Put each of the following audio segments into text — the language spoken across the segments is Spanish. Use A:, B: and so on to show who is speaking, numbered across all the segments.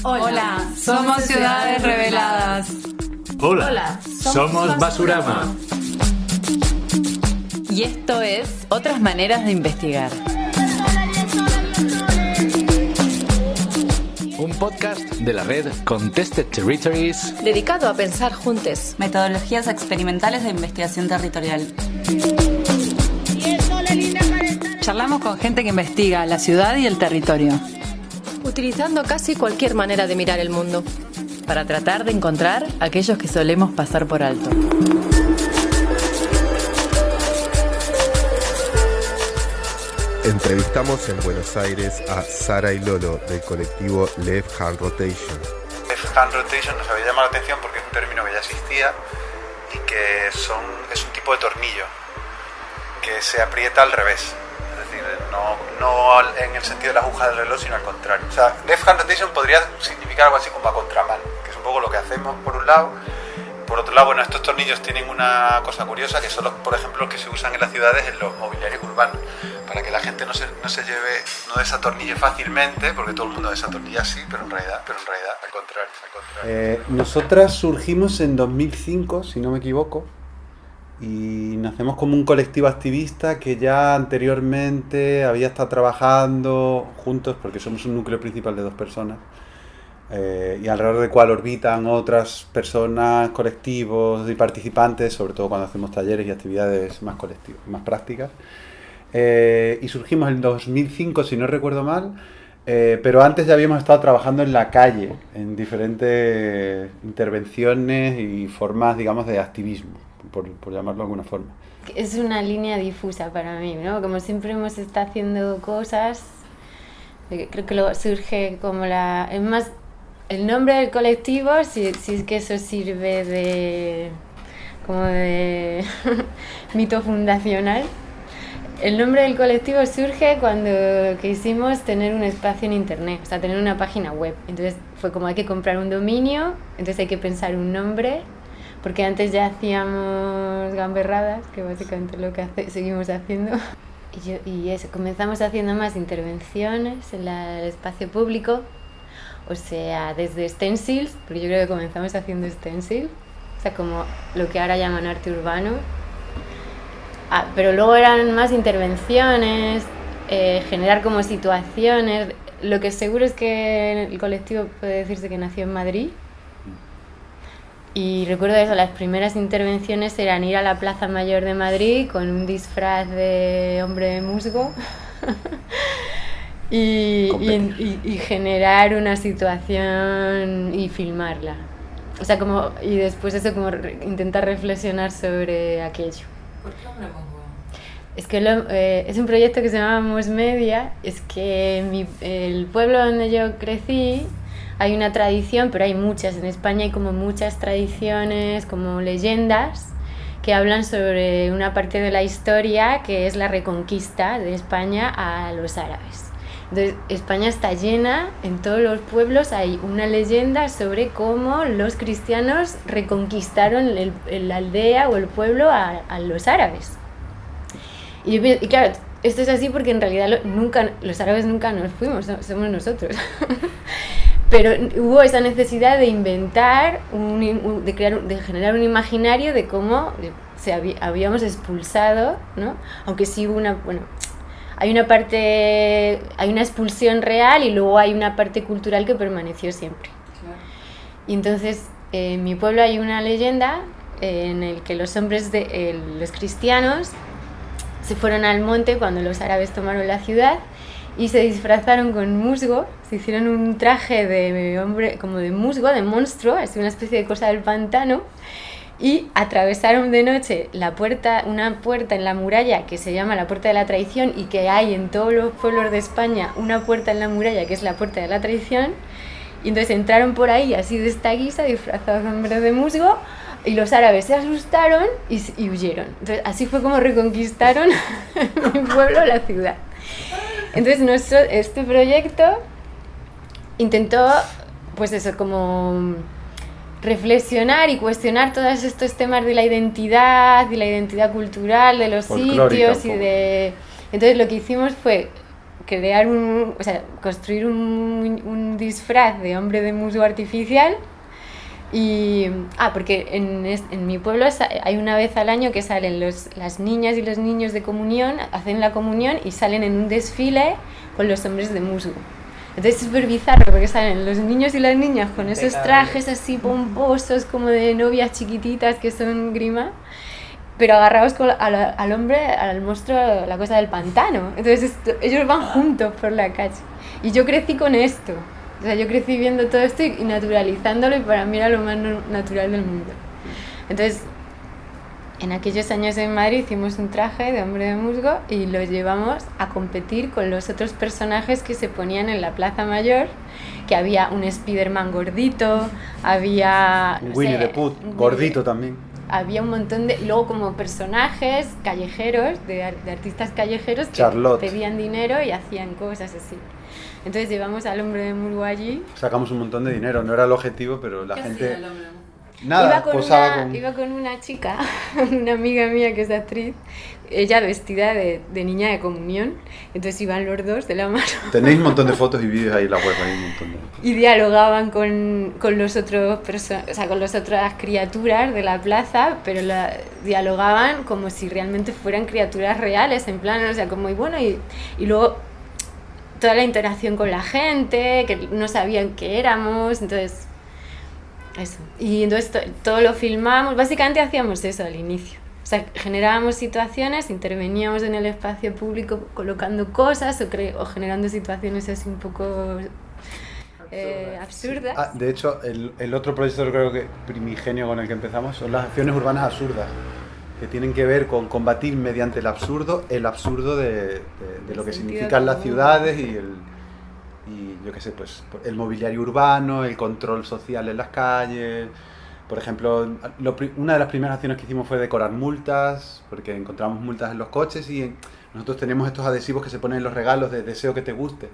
A: Hola, somos Ciudades Reveladas.
B: Hola, somos Basurama.
A: Y esto es Otras Maneras de Investigar.
B: Un podcast de la red Contested Territories,
C: dedicado a pensar juntos
A: Metodologías experimentales de investigación territorial. Charlamos con gente que investiga la ciudad y el territorio,
C: utilizando casi cualquier manera de mirar el mundo,
A: para tratar de encontrar aquellos que solemos pasar por alto.
D: Entrevistamos en Buenos Aires a Sara y Lolo del colectivo Left Hand Rotation.
E: Left Hand Rotation nos había llamado la atención porque es un término que ya existía y que es un tipo de tornillo que se aprieta al revés. Es decir, no en el sentido de la aguja del reloj, sino al contrario. O sea, Left Hand Rotation podría significar algo así como a contramano, que es un poco lo que hacemos por un lado. Por otro lado, bueno, estos tornillos tienen una cosa curiosa, que son, por ejemplo, los que se usan en las ciudades en los mobiliarios urbanos, para que la gente no desatornille fácilmente, porque todo el mundo desatornilla así, pero en realidad al contrario.
F: Nosotras surgimos en 2005, si no me equivoco, y nacemos como un colectivo activista que ya anteriormente había estado trabajando juntos, porque somos un núcleo principal de 2 personas, y alrededor del cual orbitan otras personas, colectivos y participantes, sobre todo cuando hacemos talleres y actividades más colectivas, más prácticas. Y surgimos en 2005, si no recuerdo mal, pero antes ya habíamos estado trabajando en la calle, en diferentes intervenciones y formas, digamos, de activismo, por llamarlo de alguna forma.
G: Es una línea difusa para mí, ¿no? Como siempre hemos estado haciendo cosas, creo que surge como es más, el nombre del colectivo, si es que eso sirve de mito fundacional. El nombre del colectivo surge cuando quisimos tener un espacio en internet, o sea, tener una página web. Entonces fue como hay que comprar un dominio, entonces hay que pensar un nombre, porque antes ya hacíamos gamberradas, que básicamente es lo que seguimos haciendo. Y eso, comenzamos haciendo más intervenciones en el espacio público, o sea, desde stencils, porque yo creo que comenzamos haciendo stencils, o sea, como lo que ahora llaman arte urbano. Pero luego eran más intervenciones, generar como situaciones. Lo que seguro es que el colectivo puede decirse que nació en Madrid. Y recuerdo eso, las primeras intervenciones eran ir a la Plaza Mayor de Madrid con un disfraz de hombre de musgo y generar una situación y filmarla. O sea, y después eso, como intentar reflexionar sobre aquello.
A: ¿Por qué hombre musgo?
G: Es que es un proyecto que se llama Mos Media. Es que el pueblo donde yo crecí hay una tradición, pero hay muchas. En España hay como muchas tradiciones, como leyendas, que hablan sobre una parte de la historia que es la reconquista de España a los árabes. Entonces, España está llena, en todos los pueblos hay una leyenda sobre cómo los cristianos reconquistaron la aldea o el pueblo a los árabes. Y claro, esto es así porque en realidad los árabes nunca nos fuimos, somos nosotros. Pero hubo esa necesidad de inventar, de generar un imaginario de cómo habíamos expulsado, ¿no? Aunque sí hubo hay una expulsión real y luego hay una parte cultural que permaneció siempre. Claro. Y entonces, en mi pueblo hay una leyenda en el que los hombres los cristianos se fueron al monte cuando los árabes tomaron la ciudad y se disfrazaron con musgo, se hicieron un traje de hombre, como de musgo, de monstruo, así una especie de cosa del pantano, y atravesaron de noche una puerta en la muralla que se llama la Puerta de la Traición, y que hay en todos los pueblos de España una puerta en la muralla que es la Puerta de la Traición, y entonces entraron por ahí así de esta guisa, disfrazados de hombres de musgo, y los árabes se asustaron y huyeron. Entonces así fue como reconquistaron mi pueblo, la ciudad. Entonces este proyecto intentó, pues eso, como reflexionar y cuestionar todos estos temas de la identidad cultural de los sitios y de... Entonces lo que hicimos fue crear o sea, construir un disfraz de hombre de musgo artificial. Y porque en mi pueblo hay una vez al año que salen las niñas y los niños de comunión, hacen la comunión y salen en un desfile con los hombres de musgo. Entonces es súper bizarro porque salen los niños y las niñas con esos trajes así pomposos como de novias chiquititas que son grima, pero agarrados al hombre, al monstruo, la cosa del pantano. Entonces ellos van juntos por la calle. Y yo crecí con esto. O sea, yo crecí viendo todo esto y naturalizándolo, y para mí era lo más natural del mundo. Entonces, en aquellos años en Madrid hicimos un traje de hombre de musgo y lo llevamos a competir con los otros personajes que se ponían en la Plaza Mayor, que había un Spiderman gordito, había...
F: Un Winnie the Pooh, gordito también.
G: Había un montón de... Luego como personajes callejeros, de artistas callejeros que
F: Charlotte.
G: pedían dinero y hacían cosas así. Entonces llevamos al hombre de musgo allí.
F: Sacamos un montón de dinero, no era el objetivo, pero la gente...
A: hacía el hombre de musgo?
F: Nada,
G: Iba con una chica, una amiga mía que es actriz, ella vestida de niña de comunión, entonces iban los dos de la mano.
F: Tenéis un montón de fotos y vídeos ahí en la web, hay un montón de...
G: Y dialogaban con los otros con las otras criaturas de la plaza, pero dialogaban como si realmente fueran criaturas reales, en plan, o sea, como y luego toda la interacción con la gente, que no sabían qué éramos, entonces eso. Y entonces todo lo filmamos, básicamente hacíamos eso al inicio. O sea, generábamos situaciones, interveníamos en el espacio público colocando cosas o generando situaciones así un poco absurdas.
F: De hecho, el otro proyecto creo que primigenio con el que empezamos son las acciones urbanas absurdas, que tienen que ver con combatir mediante el absurdo de lo que significan las ciudades y yo qué sé, pues el mobiliario urbano, el control social en las calles. Por ejemplo, una de las primeras acciones que hicimos fue decorar multas, porque encontramos multas en los coches y nosotros tenemos estos adhesivos que se ponen en los regalos de deseo que te guste.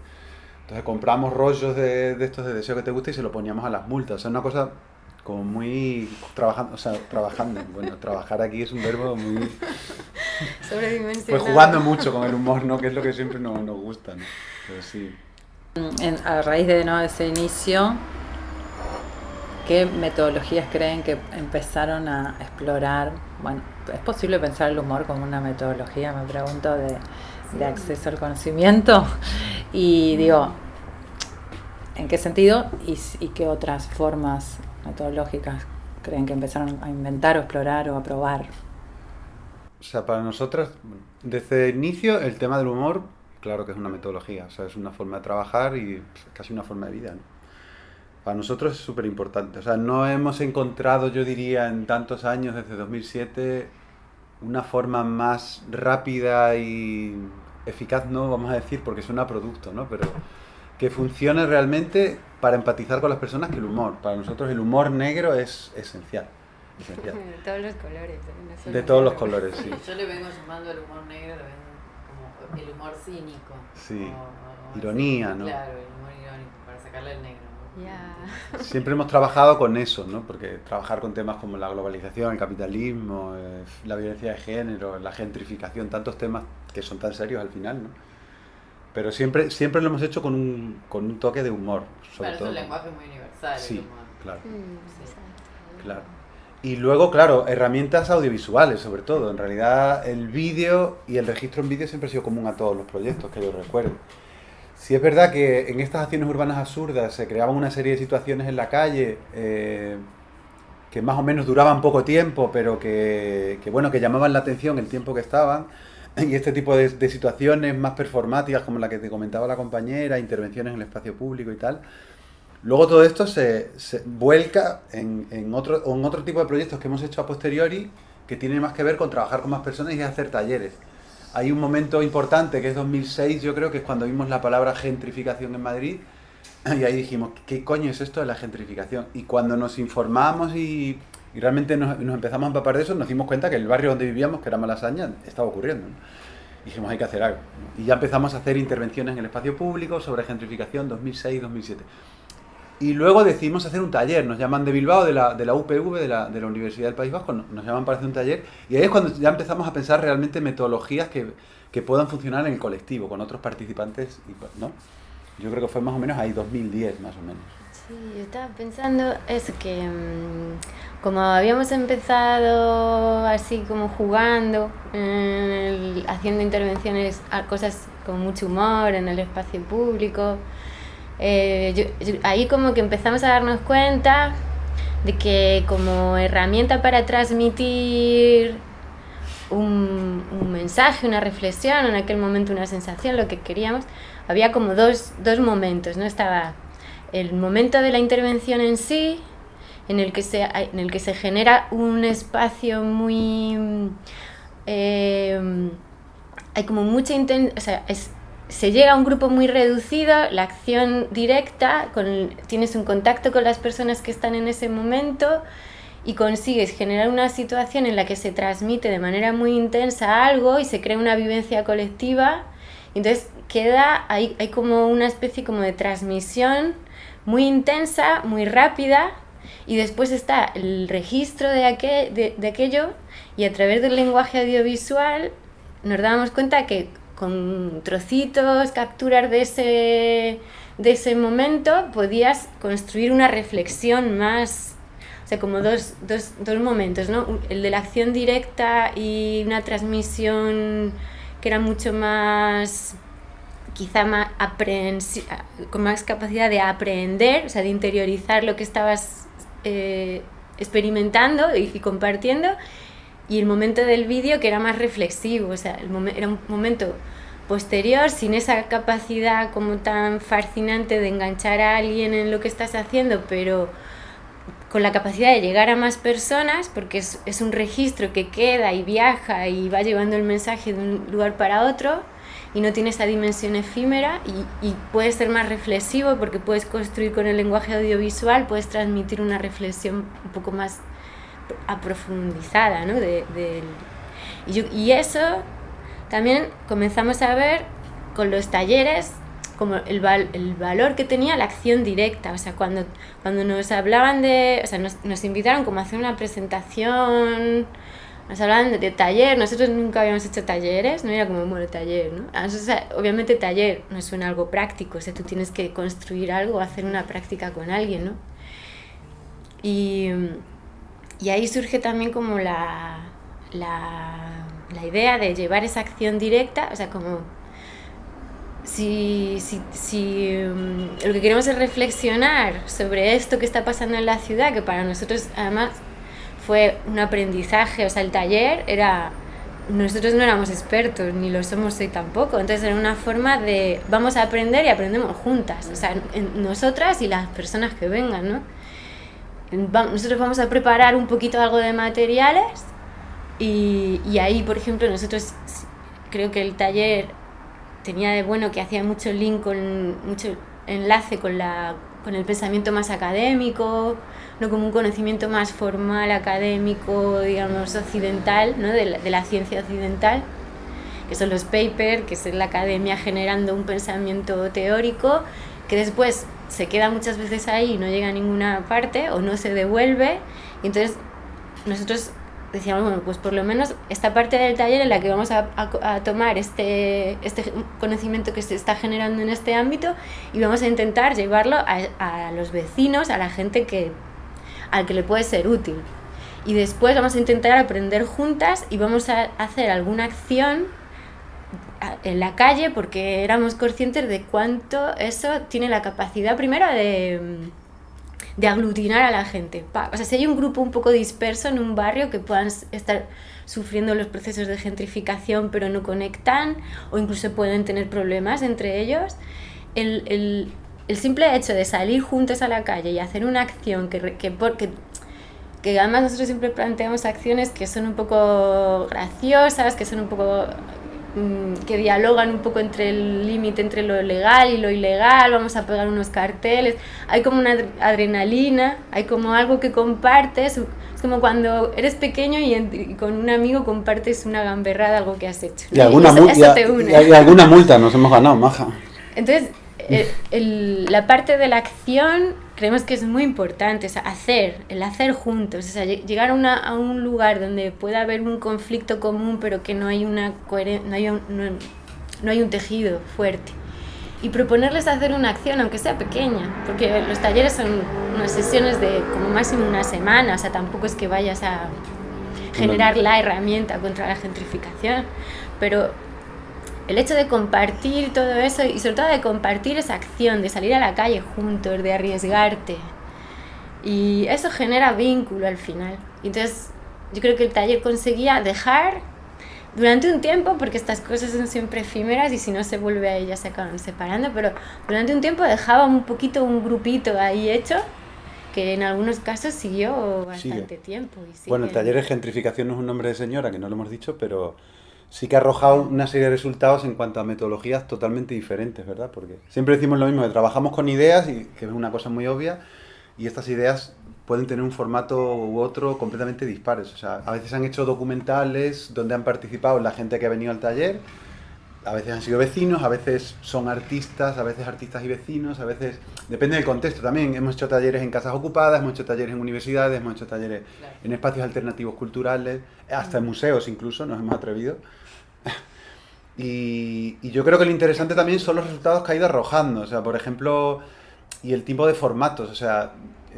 F: Entonces compramos rollos de estos de deseo que te guste y se lo poníamos a las multas. O sea, una cosa como muy trabajando. Bueno, trabajar aquí es un verbo muy...
G: Sobredimensionado.
F: Pues jugando mucho con el humor, ¿no? Que es lo que siempre nos gusta, ¿no? Pero sí.
A: A raíz de ese inicio, ¿qué metodologías creen que empezaron a explorar? Bueno, ¿es posible pensar el humor como una metodología? Me pregunto de acceso al conocimiento. Y digo, ¿en qué sentido? ¿Y qué otras formas metodológicas creen que empezaron a inventar o explorar o a probar?
F: O sea, para nosotras, desde el inicio, el tema del humor, claro que es una metodología, o sea, es una forma de trabajar y casi una forma de vida, ¿no? Para nosotros es súper importante, o sea, no hemos encontrado, yo diría, en tantos años, desde 2007, una forma más rápida y eficaz, no vamos a decir porque suena a producto, ¿no? Pero que funcione realmente para empatizar con las personas, que el humor. Para nosotros el humor negro es esencial.
G: De todos los colores.
F: De todos los colores, sí.
A: Yo le vengo llamando el humor negro, le vengo como el humor cínico.
F: Sí, ironía, ¿no?
A: Claro, el humor irónico, para sacarle el negro.
G: Yeah.
F: Siempre hemos trabajado con eso, ¿no? Porque trabajar con temas como la globalización, el capitalismo, la violencia de género, la gentrificación, tantos temas que son tan serios al final, ¿no? Pero siempre lo hemos hecho con un toque de humor, sobre todo.
A: Es un lenguaje muy universal,
F: sí,
A: el humor.
F: Claro.
G: Sí.
F: Claro. Y luego, claro, herramientas audiovisuales, sobre todo. En realidad, el vídeo y el registro en vídeo siempre ha sido común a todos los proyectos, que yo recuerdo. Sí es verdad que en estas acciones urbanas absurdas se creaban una serie de situaciones en la calle que más o menos duraban poco tiempo, pero que llamaban la atención el tiempo que estaban. Y este tipo de situaciones más performáticas, como la que te comentaba la compañera, intervenciones en el espacio público y tal. Luego todo esto se vuelca en otro tipo de proyectos que hemos hecho a posteriori, que tienen más que ver con trabajar con más personas y hacer talleres. Hay un momento importante que es 2006, yo creo que es cuando vimos la palabra gentrificación en Madrid, y ahí dijimos, ¿qué coño es esto de la gentrificación? Y cuando nos informamos y realmente nos empezamos a empapar de eso, nos dimos cuenta que el barrio donde vivíamos, que era Malasaña, estaba ocurriendo, ¿no? Dijimos, hay que hacer algo, ¿no? Y ya empezamos a hacer intervenciones en el espacio público sobre gentrificación 2006-2007. Y luego decidimos hacer un taller, nos llaman de Bilbao, de la UPV, de la Universidad del País Vasco, nos llaman para hacer un taller, y ahí es cuando ya empezamos a pensar realmente metodologías que puedan funcionar en el colectivo, con otros participantes, ¿no? Yo creo que fue más o menos ahí 2010, más o menos.
G: Sí, yo estaba pensando eso, que como habíamos empezado así como jugando, haciendo intervenciones a cosas con mucho humor en el espacio público, ahí como que empezamos a darnos cuenta de que como herramienta para transmitir un mensaje, una reflexión, en aquel momento una sensación, lo que queríamos, había como dos momentos, ¿no? Estaba el momento de la intervención en sí, en el que se genera un espacio muy... hay como mucha intensidad, o sea, se llega a un grupo muy reducido, la acción directa, tienes un contacto con las personas que están en ese momento y consigues generar una situación en la que se transmite de manera muy intensa algo y se crea una vivencia colectiva. Entonces hay como una especie como de transmisión muy intensa, muy rápida, y después está el registro de aquello, y a través del lenguaje audiovisual nos dábamos cuenta que con trocitos, capturas de ese momento, podías construir una reflexión más, o sea, como dos momentos, ¿no? El de la acción directa y una transmisión que era mucho más, quizá más con más capacidad de aprender, o sea, de interiorizar lo que estabas experimentando y compartiendo, y el momento del vídeo que era más reflexivo, o sea, era un momento posterior, sin esa capacidad como tan fascinante de enganchar a alguien en lo que estás haciendo, pero con la capacidad de llegar a más personas, porque es un registro que queda y viaja y va llevando el mensaje de un lugar para otro, y no tiene esa dimensión efímera, y puede ser más reflexivo porque puedes construir con el lenguaje audiovisual, puedes transmitir una reflexión un poco más aprofundizada, ¿no? Y eso también comenzamos a ver con los talleres como el valor que tenía la acción directa. O sea, cuando nos hablaban o sea, nos invitaron como a hacer una presentación, nos hablaban de taller, nosotros nunca habíamos hecho talleres, no era como, bueno, taller, ¿no? O sea, obviamente taller no suena algo práctico, o sea, tú tienes que construir algo, hacer una práctica con alguien, ¿no? Y ahí surge también como la idea de llevar esa acción directa, o sea, como si lo que queremos es reflexionar sobre esto que está pasando en la ciudad, que para nosotros además fue un aprendizaje, o sea, el taller nosotros no éramos expertos, ni lo somos hoy tampoco, entonces era una forma de vamos a aprender y aprendemos juntas, o sea, nosotras y las personas que vengan, ¿no? Nosotros vamos a preparar un poquito algo de materiales y ahí, por ejemplo, nosotros creo que el taller tenía de bueno que hacía mucho link, mucho enlace con el pensamiento más académico, no como un conocimiento más formal, académico, digamos, occidental, ¿no? de la ciencia occidental, que son los papers, que es la academia generando un pensamiento teórico, que después se queda muchas veces ahí y no llega a ninguna parte o no se devuelve, y entonces nosotros decíamos, bueno, pues por lo menos esta parte del taller en la que vamos a tomar este conocimiento que se está generando en este ámbito y vamos a intentar llevarlo a los vecinos, a la gente al que le puede ser útil. Y después vamos a intentar aprender juntas y vamos a hacer alguna acción en la calle, porque éramos conscientes de cuánto eso tiene la capacidad primero de aglutinar a la gente. O sea, si hay un grupo un poco disperso en un barrio que puedan estar sufriendo los procesos de gentrificación pero no conectan, o incluso pueden tener problemas entre ellos, el simple hecho de salir juntos a la calle y hacer una acción que además nosotros siempre planteamos acciones que son un poco graciosas, que son un poco que dialogan un poco entre el límite entre lo legal y lo ilegal, vamos a pegar unos carteles, hay como una adrenalina, hay como algo que compartes, es como cuando eres pequeño y con un amigo compartes una gamberrada, algo que has hecho, ¿no?
F: Y alguna multa nos hemos ganado, maja.
G: Entonces, la parte de la acción creemos que es muy importante, o sea, el hacer juntos, o sea, llegar a un lugar donde pueda haber un conflicto común, pero que no hay no hay un tejido fuerte. Y proponerles hacer una acción, aunque sea pequeña, porque los talleres son unas sesiones de como máximo una semana, o sea, tampoco es que vayas a generar la herramienta contra la gentrificación, pero el hecho de compartir todo eso y sobre todo de compartir esa acción, de salir a la calle juntos, de arriesgarte, y eso genera vínculo al final. Entonces yo creo que el taller conseguía dejar durante un tiempo, porque estas cosas son siempre efímeras y si no se vuelve a ellas se acaban separando, pero durante un tiempo dejaba un poquito un grupito ahí hecho, que en algunos casos siguió bastante tiempo. Y
F: bueno, el taller de gentrificación no es un nombre de señora, que no lo hemos dicho, pero sí que ha arrojado una serie de resultados en cuanto a metodologías totalmente diferentes, ¿verdad? Porque siempre decimos lo mismo, que trabajamos con ideas, y que es una cosa muy obvia, y estas ideas pueden tener un formato u otro completamente dispares. O sea, a veces han hecho documentales donde han participado la gente que ha venido al taller, a veces han sido vecinos, a veces son artistas, a veces artistas y vecinos, a veces... Depende del contexto también. Hemos hecho talleres en casas ocupadas, hemos hecho talleres en universidades, hemos hecho talleres en espacios alternativos culturales, hasta en museos incluso, nos hemos atrevido. Y yo creo que lo interesante también son los resultados que ha ido arrojando. O sea, por ejemplo, y el tipo de formatos. O sea,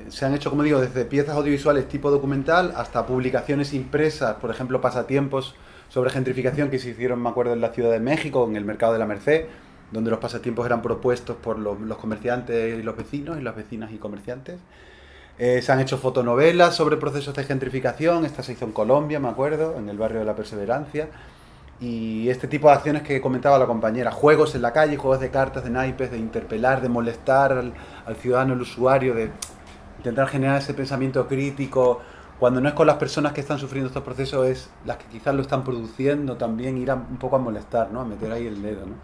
F: se han hecho, como digo, desde piezas audiovisuales tipo documental hasta publicaciones impresas, por ejemplo, pasatiempos sobre gentrificación que se hicieron, me acuerdo, en la Ciudad de México, en el Mercado de la Merced, donde los pasatiempos eran propuestos por los comerciantes y los vecinos, y las vecinas y comerciantes. Se han hecho fotonovelas sobre procesos de gentrificación, esta se hizo en Colombia, me acuerdo, en el barrio de La Perseverancia. Y este tipo de acciones que comentaba la compañera, juegos en la calle, juegos de cartas, de naipes, de interpelar, de molestar al ciudadano, al usuario, de intentar generar ese pensamiento crítico, cuando no es con las personas que están sufriendo estos procesos, es las que quizás lo están produciendo también, ir un poco a molestar, ¿no? A meter ahí el dedo, ¿no?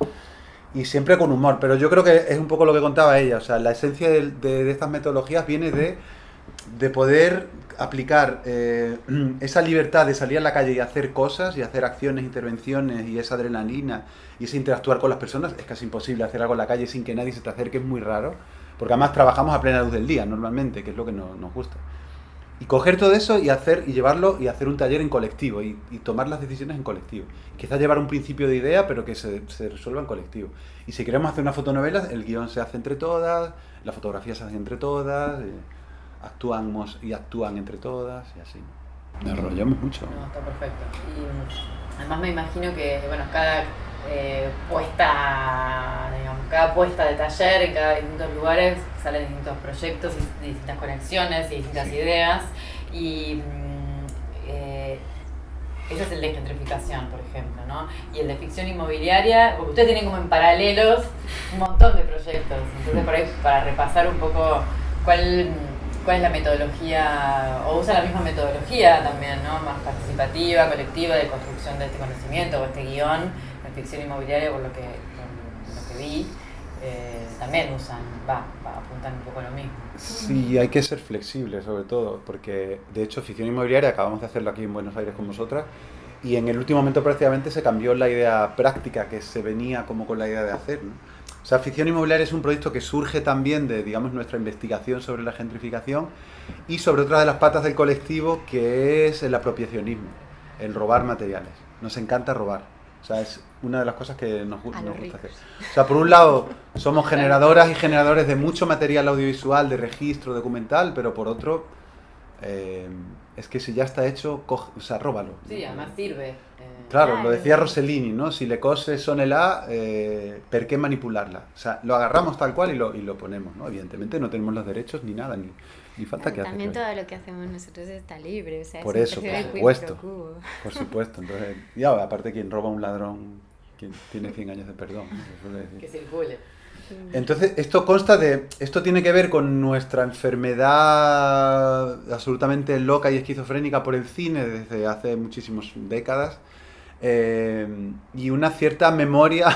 F: Y siempre con humor, pero yo creo que es un poco lo que contaba ella, o sea, la esencia de estas metodologías viene de poder aplicar esa libertad de salir a la calle y hacer cosas, y hacer acciones, intervenciones, y esa adrenalina, y ese interactuar con las personas. Es casi imposible hacer algo en la calle sin que nadie se te acerque, es muy raro, porque además trabajamos a plena luz del día normalmente, que es lo que nos gusta. Y coger todo eso y llevarlo y hacer un taller en colectivo y tomar las decisiones en colectivo. Quizás llevar un principio de idea, pero que se resuelva en colectivo. Y si queremos hacer una fotonovela, el guión se hace entre todas, la fotografía se hace entre todas, actuamos y actúan entre todas y así. Nos enrollamos mucho.
A: No, está perfecto. Y además me imagino que, bueno, cada puesta de taller en cada distintos lugares salen distintos proyectos y distintas conexiones y distintas ideas, y ese es el de gentrificación, por ejemplo, ¿no? Y el de ficción inmobiliaria, porque ustedes tienen como en paralelos un montón de proyectos, entonces por ahí, para repasar un poco cuál es la metodología, o usa la misma metodología también, ¿no? Más participativa, colectiva, de construcción de este conocimiento o este guión en ficción inmobiliaria, por lo que vi, también apuntan un poco a lo mismo.
F: Sí, hay que ser flexible sobre todo, porque de hecho ficción inmobiliaria acabamos de hacerlo aquí en Buenos Aires con vosotras, y en el último momento prácticamente se cambió la idea práctica que se venía como con la idea de hacer, ¿no? O sea, ficción inmobiliaria es un proyecto que surge también de, digamos, nuestra investigación sobre la gentrificación y sobre otra de las patas del colectivo, que es el apropiacionismo, el robar materiales. Nos encanta robar. O sea, es una de las cosas que nos gusta hacer. O sea, por un lado, somos generadoras y generadores de mucho material audiovisual, de registro, documental, pero por otro, es que si ya está hecho, róbalo.
A: Sí, además sirve.
F: Claro, lo decía Rossellini, ¿no? Si le cose sonela, ¿per qué manipularla? O sea, lo agarramos tal cual y lo ponemos, ¿no? Evidentemente no tenemos los derechos ni nada, ni falta que hacer.
G: También todo lo que hacemos nosotros está libre, o sea,
F: por eso, por supuesto. Por supuesto. Entonces, ya, aparte, quien roba a un ladrón, quien tiene 100 años de perdón.
A: Que circule.
F: Entonces, esto tiene que ver con nuestra enfermedad absolutamente loca y esquizofrénica por el cine desde hace muchísimas décadas, y una cierta memoria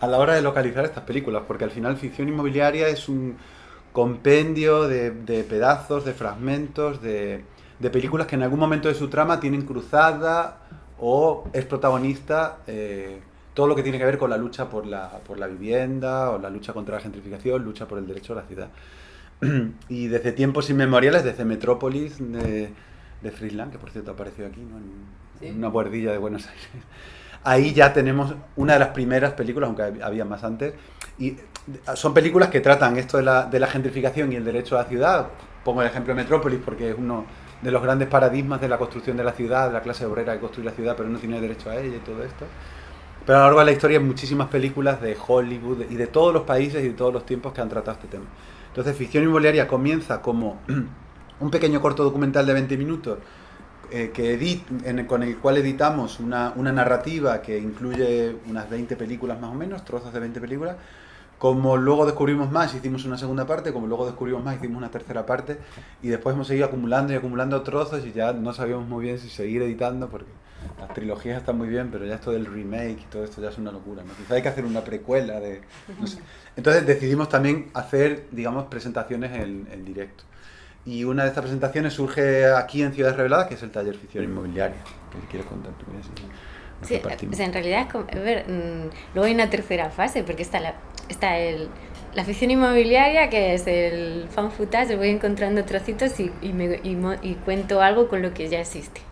F: a la hora de localizar estas películas, porque al final ficción inmobiliaria es un compendio de pedazos, de fragmentos, de películas que en algún momento de su trama tienen cruzada o es protagonista todo lo que tiene que ver con la lucha por la vivienda, o la lucha contra la gentrificación, lucha por el derecho a la ciudad. y desde tiempos inmemoriales, desde Metrópolis de Friedland, que por cierto apareció aquí, ¿no? En una buhardilla de Buenos Aires. Ahí ya tenemos una de las primeras películas, aunque había más antes, y son películas que tratan esto de la gentrificación y el derecho a la ciudad. Pongo el ejemplo de Metrópolis porque es uno de los grandes paradigmas de la construcción de la ciudad, de la clase obrera que construye la ciudad, pero no tiene derecho a ella y todo esto. Pero a lo largo de la historia hay muchísimas películas de Hollywood y de todos los países y de todos los tiempos que han tratado este tema. Entonces, Ficción Inmobiliaria comienza como un pequeño corto documental de 20 minutos con el cual editamos una narrativa que incluye unas 20 películas más o menos, trozos de 20 películas. Como luego descubrimos más, hicimos una segunda parte, como luego descubrimos más, hicimos una tercera parte, y después hemos seguido acumulando y acumulando trozos y ya no sabíamos muy bien si seguir editando, porque las trilogías están muy bien, pero ya esto del remake y todo esto ya es una locura, ¿no? Quizá hay que hacer una precuela de... No sé. Entonces decidimos también hacer, digamos, presentaciones en directo. Y una de estas presentaciones surge aquí en Ciudades Reveladas, que es el taller Ficción Inmobiliaria. ¿Qué quieres contar tú?
G: Sí, o sea, en realidad, luego hay una tercera fase, porque está la ficción inmobiliaria, que es el fan footage, voy encontrando trocitos y cuento algo con lo que ya existe.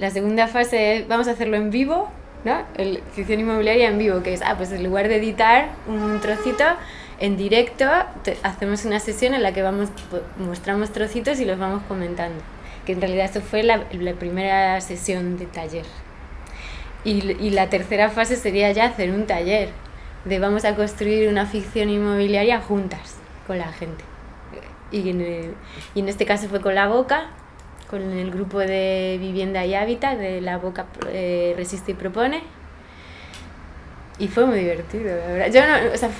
G: La segunda fase es, vamos a hacerlo en vivo, ¿no? Ficción inmobiliaria en vivo, que es, pues en lugar de editar un trocito, en directo hacemos una sesión en la que mostramos trocitos y los vamos comentando. Que en realidad esto fue la primera sesión de taller. Y la tercera fase sería ya hacer un taller vamos a construir una ficción inmobiliaria juntas con la gente. Y en este caso fue con La Boca, con el grupo de Vivienda y Hábitat de La Boca Resiste y Propone. Y fue muy divertido, la verdad.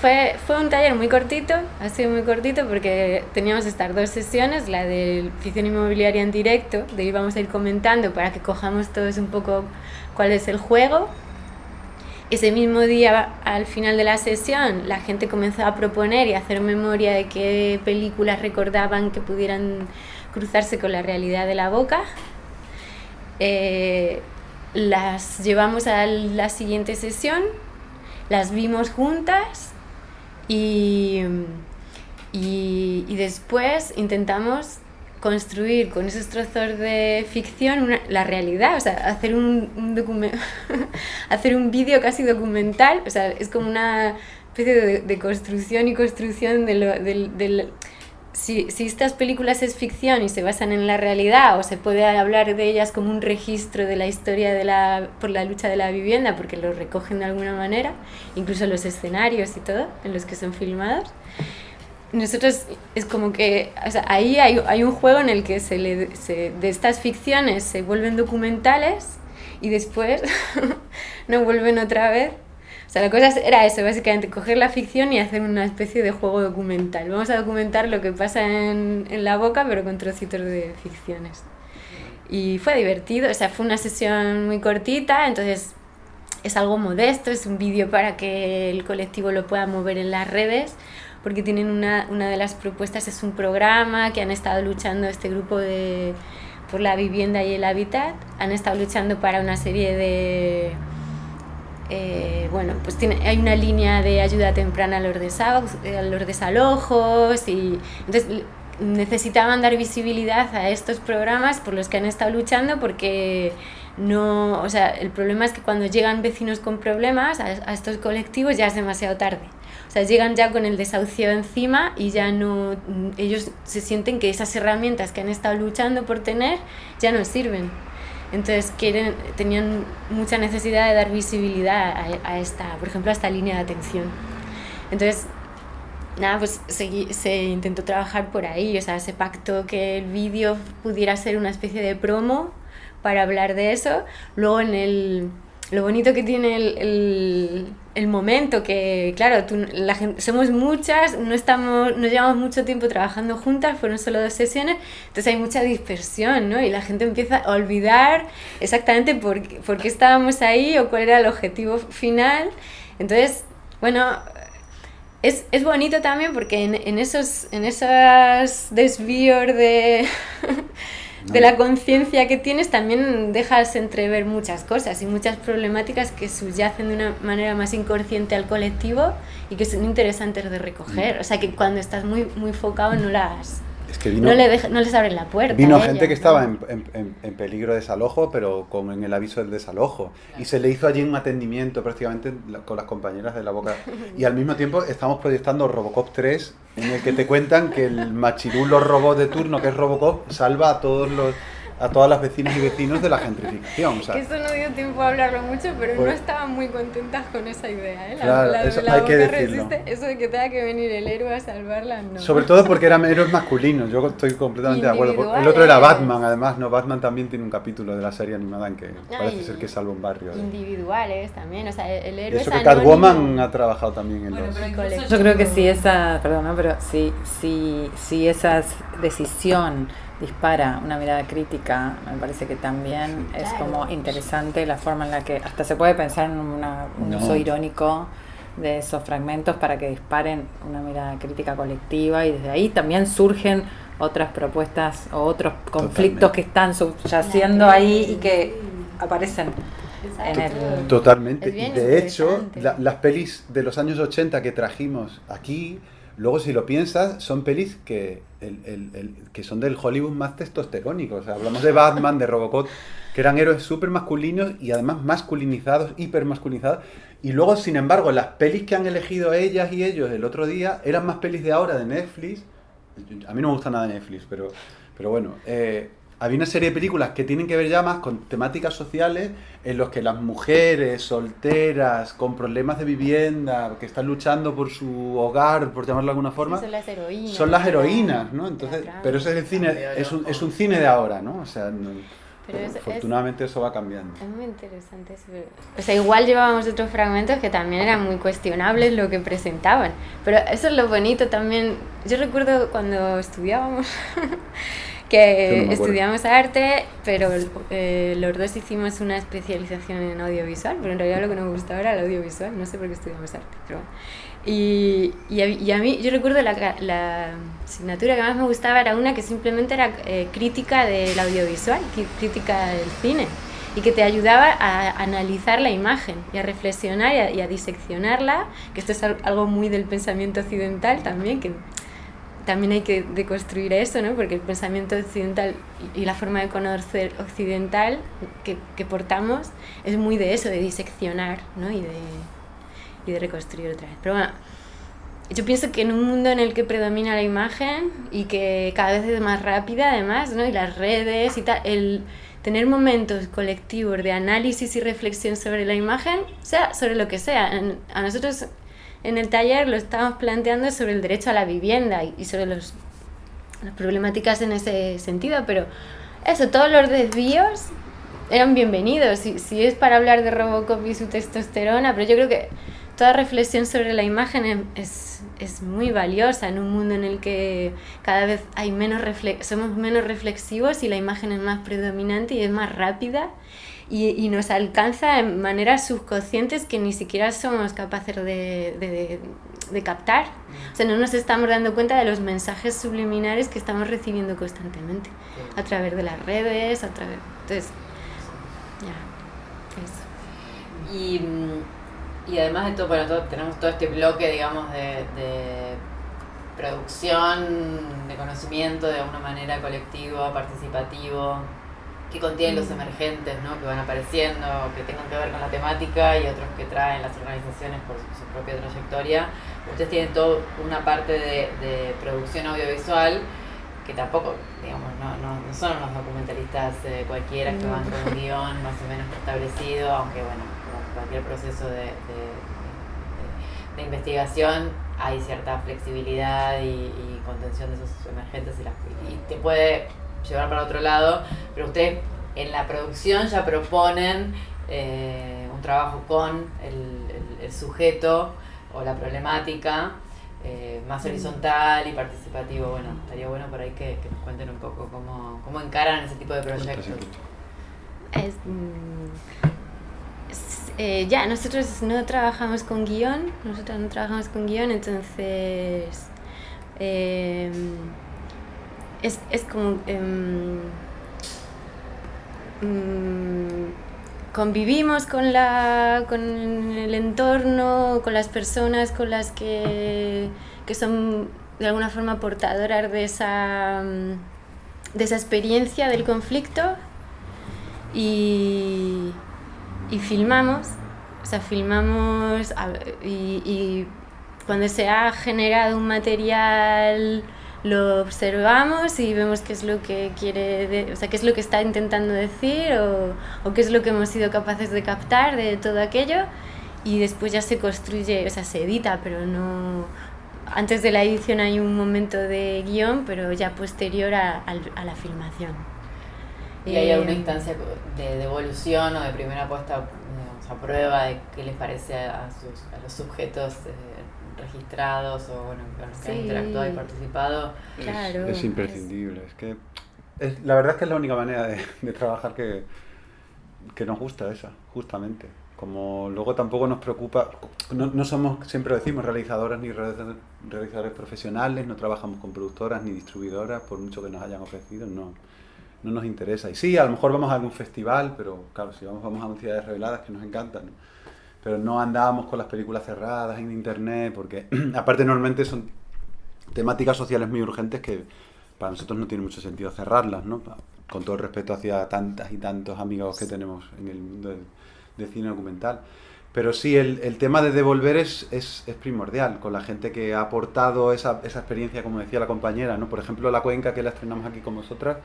G: Fue un taller muy cortito, ha sido muy cortito porque teníamos estas 2 sesiones, la de ficción inmobiliaria en directo, de ahí vamos a ir comentando para que cojamos todos un poco cuál es el juego. Ese mismo día, al final de la sesión, la gente comenzó a proponer y a hacer memoria de qué películas recordaban que pudieran cruzarse con la realidad de La Boca. Las llevamos a la siguiente sesión, las vimos juntas y después intentamos construir con esos trozos de ficción la realidad, o sea, hacer hacer un vídeo casi documental, o sea, es como una especie de construcción y construcción si estas películas es ficción y se basan en la realidad, o se puede hablar de ellas como un registro de la historia por la lucha de la vivienda, porque lo recogen de alguna manera, incluso los escenarios y todo en los que son filmados. Nosotros es como que, o sea, ahí hay un juego en el que de estas ficciones se vuelven documentales y después no vuelven otra vez. O sea, la cosa era eso, básicamente, coger la ficción y hacer una especie de juego documental. Vamos a documentar lo que pasa en La Boca, pero con trocitos de ficciones. Y fue divertido, o sea, fue una sesión muy cortita, entonces es algo modesto, es un vídeo para que el colectivo lo pueda mover en las redes, porque tienen una de las propuestas, es un programa que han estado luchando este grupo por la vivienda y el hábitat, han estado luchando para una serie de... pues hay una línea de ayuda temprana a los desalojos y entonces necesitaban dar visibilidad a estos programas por los que han estado luchando porque no, o sea, el problema es que cuando llegan vecinos con problemas a estos colectivos ya es demasiado tarde. O sea, llegan ya con el desahucio encima y ya no, ellos se sienten que esas herramientas que han estado luchando por tener ya no sirven. Entonces tenían mucha necesidad de dar visibilidad por ejemplo, a esta línea de atención. Entonces, nada, pues se intentó trabajar por ahí, o sea, se pactó que el vídeo pudiera ser una especie de promo para hablar de eso. Luego lo bonito que tiene el momento, que claro, la gente, somos muchas, no llevamos mucho tiempo trabajando juntas, fueron solo 2 sesiones, entonces hay mucha dispersión, ¿no? Y la gente empieza a olvidar exactamente por qué estábamos ahí o cuál era el objetivo final. Entonces, bueno, es bonito también porque en esos desvíos de la conciencia que tienes, también dejas entrever muchas cosas y muchas problemáticas que subyacen de una manera más inconsciente al colectivo y que son interesantes de recoger. O sea, que cuando estás muy, muy focado no las...
F: Es que vino,
G: no les abren la puerta.
F: vino
G: a
F: gente
G: ellas,
F: que estaba
G: ¿no?
F: en peligro de desalojo, pero en el aviso del desalojo. Y se le hizo allí un atendimiento prácticamente con las compañeras de la boca. Y al mismo tiempo estamos proyectando Robocop 3, en el que te cuentan que el machirulo robot de turno, que es Robocop, salva a todas las vecinas y vecinos de la gentrificación. O sea,
G: Que eso no dio tiempo a hablarlo mucho, pero
F: Pues-
G: no estaban muy contentas con esa idea, ¿eh?
F: Claro, eso hay que
G: boca
F: decirlo.
G: resiste, eso de que tenga que venir el héroe a salvarla, no.
F: sobre todo porque eran héroes masculinos, yo estoy completamente de acuerdo. El otro era Batman, además, ¿no? Batman también tiene un capítulo de la serie animada en que parece ser que salva un barrio.
G: Individuales también, o sea, el héroe
F: Y eso
G: es
F: que
G: anónimo.
F: Catwoman ha trabajado también en los...
A: Yo creo que si esa, perdón, ¿no? Pero si esa decisión dispara una mirada crítica, me parece que también es
G: Claro.
A: como interesante la forma en la que hasta se puede pensar en un
F: No.
A: uso irónico de esos fragmentos para que disparen una mirada crítica colectiva, y desde ahí también surgen otras propuestas o otros conflictos
F: Totalmente.
A: que están subyaciendo ahí y que aparecen en el...
F: Totalmente.
G: Es bien
F: Y de hecho,
G: interesante.
F: las pelis de los años 80 que trajimos aquí, luego si lo piensas, son pelis que son del Hollywood más testosterónico. O sea, hablamos de Batman, de Robocop, que eran héroes súper masculinos y además masculinizados, hiper masculinizados. Y luego, sin embargo, las pelis que han elegido ellas y ellos el otro día eran más pelis de ahora, de Netflix. A mí no me gusta nada de Netflix, pero bueno, había una serie de películas que tienen que ver ya más con temáticas sociales, en los que las mujeres solteras, con problemas de vivienda, que están luchando por su hogar, por llamarlo de alguna forma,
G: Son las heroínas.
F: son las
G: ¿no?
F: heroínas, ¿no? Entonces,
G: La
F: pero ese es el cine, es un cine de ahora, ¿no? O sea,
G: Pero
F: afortunadamente eso va cambiando.
G: Es muy interesante eso. O sea, igual llevábamos otros fragmentos que también eran muy cuestionables lo que presentaban. Pero eso es lo bonito también. Yo recuerdo cuando estudiábamos,
F: Yo no me
G: que
F: acuerdo.
G: estudiamos arte, pero los dos hicimos una especialización en audiovisual, pero en realidad lo que nos gustaba era el audiovisual, no sé por qué estudiamos arte, pero bueno. Y a mí, yo recuerdo la asignatura que más me gustaba era una que simplemente era crítica del audiovisual, crítica del cine, y que te ayudaba a analizar la imagen y a reflexionar y a diseccionarla, que esto es algo muy del pensamiento occidental también, que también hay que deconstruir eso, ¿no? Porque el pensamiento occidental y la forma de conocer occidental que portamos es muy de eso, de diseccionar, ¿no? Y de reconstruir otra vez. Pero bueno, yo pienso que en un mundo en el que predomina la imagen y que cada vez es más rápida además, ¿no? Y las redes y tal, el tener momentos colectivos de análisis y reflexión sobre la imagen, sea sobre lo que sea. A nosotros en el taller lo estamos planteando sobre el derecho a la vivienda y sobre las problemáticas en ese sentido, pero eso, todos los desvíos eran bienvenidos. Si es para hablar de Robocop y su testosterona, pero yo creo que toda reflexión sobre la imagen es muy valiosa en un mundo en el que cada vez hay somos menos reflexivos y la imagen es más predominante y es más rápida y nos alcanza de maneras subconscientes que ni siquiera somos capaces de captar. O sea, no nos estamos dando cuenta de los mensajes subliminares que estamos recibiendo constantemente a través de las redes, entonces, ya, eso.
H: Y además de todo, bueno, tenemos todo este bloque, digamos, de producción, de conocimiento de alguna manera colectivo, participativo, que contienen los emergentes, ¿no? Que van apareciendo, que tengan que ver con la temática, y otros que traen las organizaciones por su propia trayectoria. Ustedes tienen toda una parte de producción audiovisual que tampoco, digamos, no son unos documentalistas cualquiera que van con un guión más o menos establecido, aunque bueno, como cualquier proceso de investigación hay cierta flexibilidad y contención de esos emergentes y te puede llevar para otro lado, pero ustedes en la producción ya proponen un trabajo con el sujeto o la problemática más horizontal y participativo. Bueno, estaría bueno por ahí que nos cuenten un poco cómo encaran ese tipo de proyectos.
G: Ya, nosotros no trabajamos con guión, entonces es como convivimos con el entorno, con las personas con las que son de alguna forma portadoras de esa experiencia del conflicto y filmamos, o sea, y cuando se ha generado un material lo observamos y vemos qué es lo que quiere, o sea, qué es lo que está intentando decir o qué es lo que hemos sido capaces de captar de todo aquello, y después ya se construye, o sea, se edita, pero no... Antes de la edición hay un momento de guión, pero ya posterior a la filmación.
H: ¿Y hay alguna instancia de devolución o de primera puesta, digamos, a prueba de qué les parece a los sujetos registrados o bueno, con los que han interactuado y participado?
G: Claro,
F: es imprescindible. Es que la verdad es que es la única manera de trabajar que nos gusta esa, justamente. Como luego tampoco nos preocupa, no somos, siempre decimos, realizadoras ni realizadores profesionales, no trabajamos con productoras ni distribuidoras, por mucho que nos hayan ofrecido, no nos interesa. Y sí, a lo mejor vamos a algún festival, pero claro, si vamos a ciudades reveladas que nos encantan, ¿no? Pero no andábamos con las películas cerradas en internet, porque aparte normalmente son temáticas sociales muy urgentes que para nosotros no tiene mucho sentido cerrarlas, ¿no? Con todo el respeto hacia tantas y tantos amigos que tenemos en el mundo del cine documental. Pero sí, el tema de devolver es primordial, con la gente que ha aportado esa experiencia, como decía la compañera, ¿no? Por ejemplo, La Cuenca, que la estrenamos aquí con vosotras,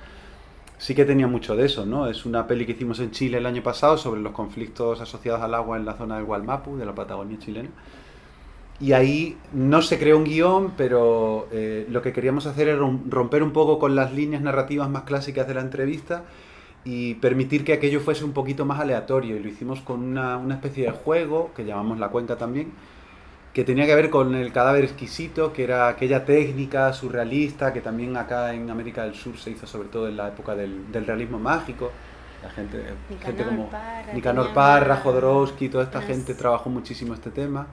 F: sí que tenía mucho de eso, ¿no? Es una peli que hicimos en Chile el año pasado sobre los conflictos asociados al agua en la zona del Gualmapu, de la Patagonia chilena. Y ahí no se creó un guión, pero lo que queríamos hacer era romper un poco con las líneas narrativas más clásicas de la entrevista y permitir que aquello fuese un poquito más aleatorio. Y lo hicimos con una especie de juego, que llamamos La Cuenca también, que tenía que ver con el cadáver exquisito, que era aquella técnica surrealista que también acá en América del Sur se hizo sobre todo en la época del realismo mágico. La gente como Nicanor Parra, Jodorowsky, toda esta gente trabajó muchísimo este tema.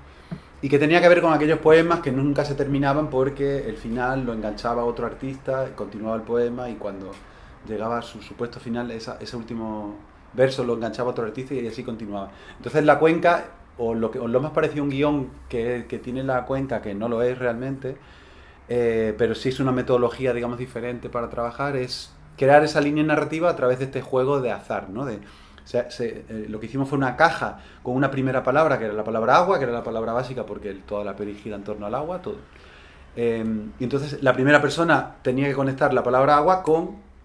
F: Y que tenía que ver con aquellos poemas que nunca se terminaban porque el final lo enganchaba a otro artista, continuaba el poema y cuando llegaba a su supuesto final, ese último verso lo enganchaba a otro artista y así continuaba. Entonces La Cuenca, o lo más parecido a un guión que tiene La Cuenca, que no lo es realmente, pero sí es una metodología, digamos, diferente para trabajar, es crear esa línea narrativa a través de este juego de azar, ¿no? Lo que hicimos fue una caja con una primera palabra, que era la palabra agua, que era la palabra básica porque toda la peli gira en torno al agua, todo. Y entonces la primera persona tenía que conectar la palabra agua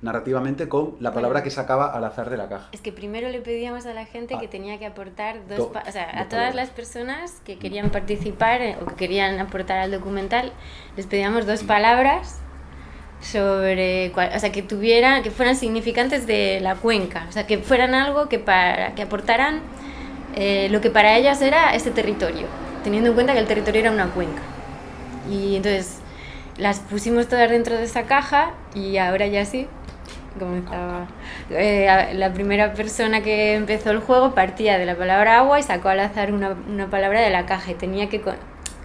F: narrativamente con la palabra que sacaba al azar de la caja.
G: Es que primero le pedíamos a la gente que tenía que aportar a todas
F: palabras.
G: Las personas que querían participar o que querían aportar al documental, les pedíamos 2 palabras sobre, o sea, que fueran significantes de la cuenca, o sea, que fueran algo que aportaran lo que para ellas era ese territorio, teniendo en cuenta que el territorio era una cuenca. Y entonces las pusimos todas dentro de esa caja y ahora ya sí comenzaba. La primera persona que empezó el juego partía de la palabra agua y sacó al azar una palabra de la caja y tenía que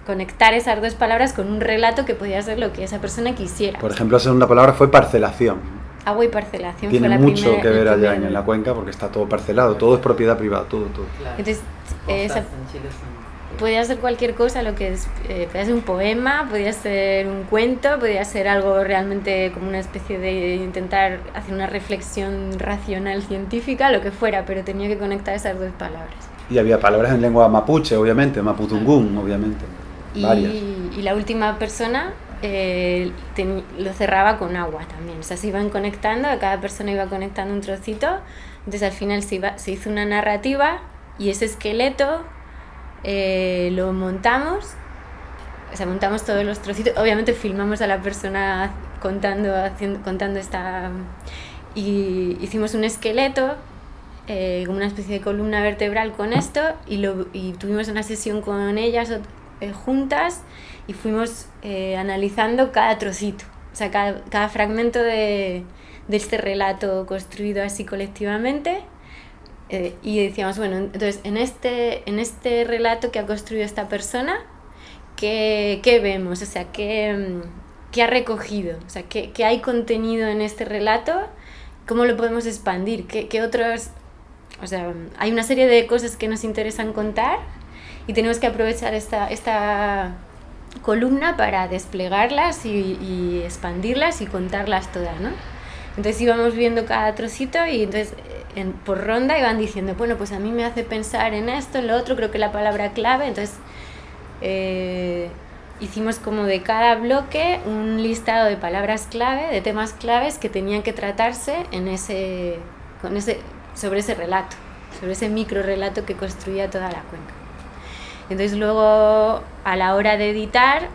G: conectar esas 2 palabras con un relato que podía ser lo que esa persona quisiera.
F: Por ejemplo, la segunda palabra fue parcelación.
G: Agua y parcelación.
F: Tiene mucho que ver allá en la cuenca porque está todo parcelado, todo es propiedad privada, todo.
H: Claro.
G: Entonces, podía ser cualquier cosa, podía ser un poema, podía ser un cuento, podía ser algo realmente como una especie de intentar hacer una reflexión racional científica, lo que fuera, pero tenía que conectar esas 2 palabras.
F: Y había palabras en lengua mapuche, obviamente, mapudungún, obviamente. Varias.
G: Y la última persona lo cerraba con agua también, o sea, se iban conectando, cada persona iba conectando un trocito, entonces al final se hizo una narrativa y ese esqueleto lo montamos, o sea, montamos todos los trocitos, obviamente filmamos a la persona contando esta, y hicimos un esqueleto como una especie de columna vertebral con esto y tuvimos una sesión con ellas juntas y fuimos analizando cada trocito, o sea, cada fragmento de este relato construido así colectivamente. Y decíamos, bueno, entonces en este relato que ha construido esta persona, ¿qué vemos? O sea, ¿qué ha recogido? O sea, ¿qué hay contenido en este relato ¿cómo lo podemos expandir? ¿Qué otros...? O sea, hay una serie de cosas que nos interesan contar y tenemos que aprovechar esta columna para desplegarlas y expandirlas y contarlas todas, ¿no? Entonces íbamos viendo cada trocito y entonces por ronda iban diciendo, bueno, pues a mí me hace pensar en esto, en lo otro, creo que la palabra clave, entonces hicimos como de cada bloque un listado de palabras clave, de temas claves que tenían que tratarse sobre ese relato, sobre ese micro relato que construía toda la cuenca. Entonces luego a la hora de editar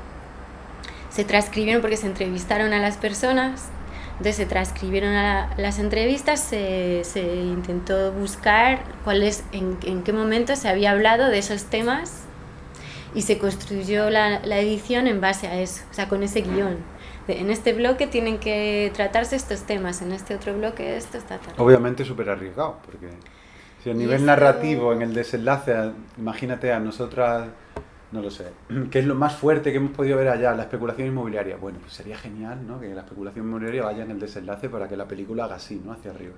G: se transcribieron porque se entrevistaron a las personas, entonces se transcribieron las entrevistas, se intentó buscar en qué momento se había hablado de esos temas y se construyó la edición en base a eso, o sea, con ese guión. En este bloque tienen que tratarse estos temas, en este otro bloque esto está tratado.
F: Obviamente súper arriesgado, porque si a nivel narrativo, en el desenlace, imagínate a nosotras, no lo sé, ¿qué es lo más fuerte que hemos podido ver allá? La especulación inmobiliaria. Bueno, pues sería genial, ¿no? Que la especulación inmobiliaria vaya en el desenlace para que la película haga así, ¿no? Hacia arriba.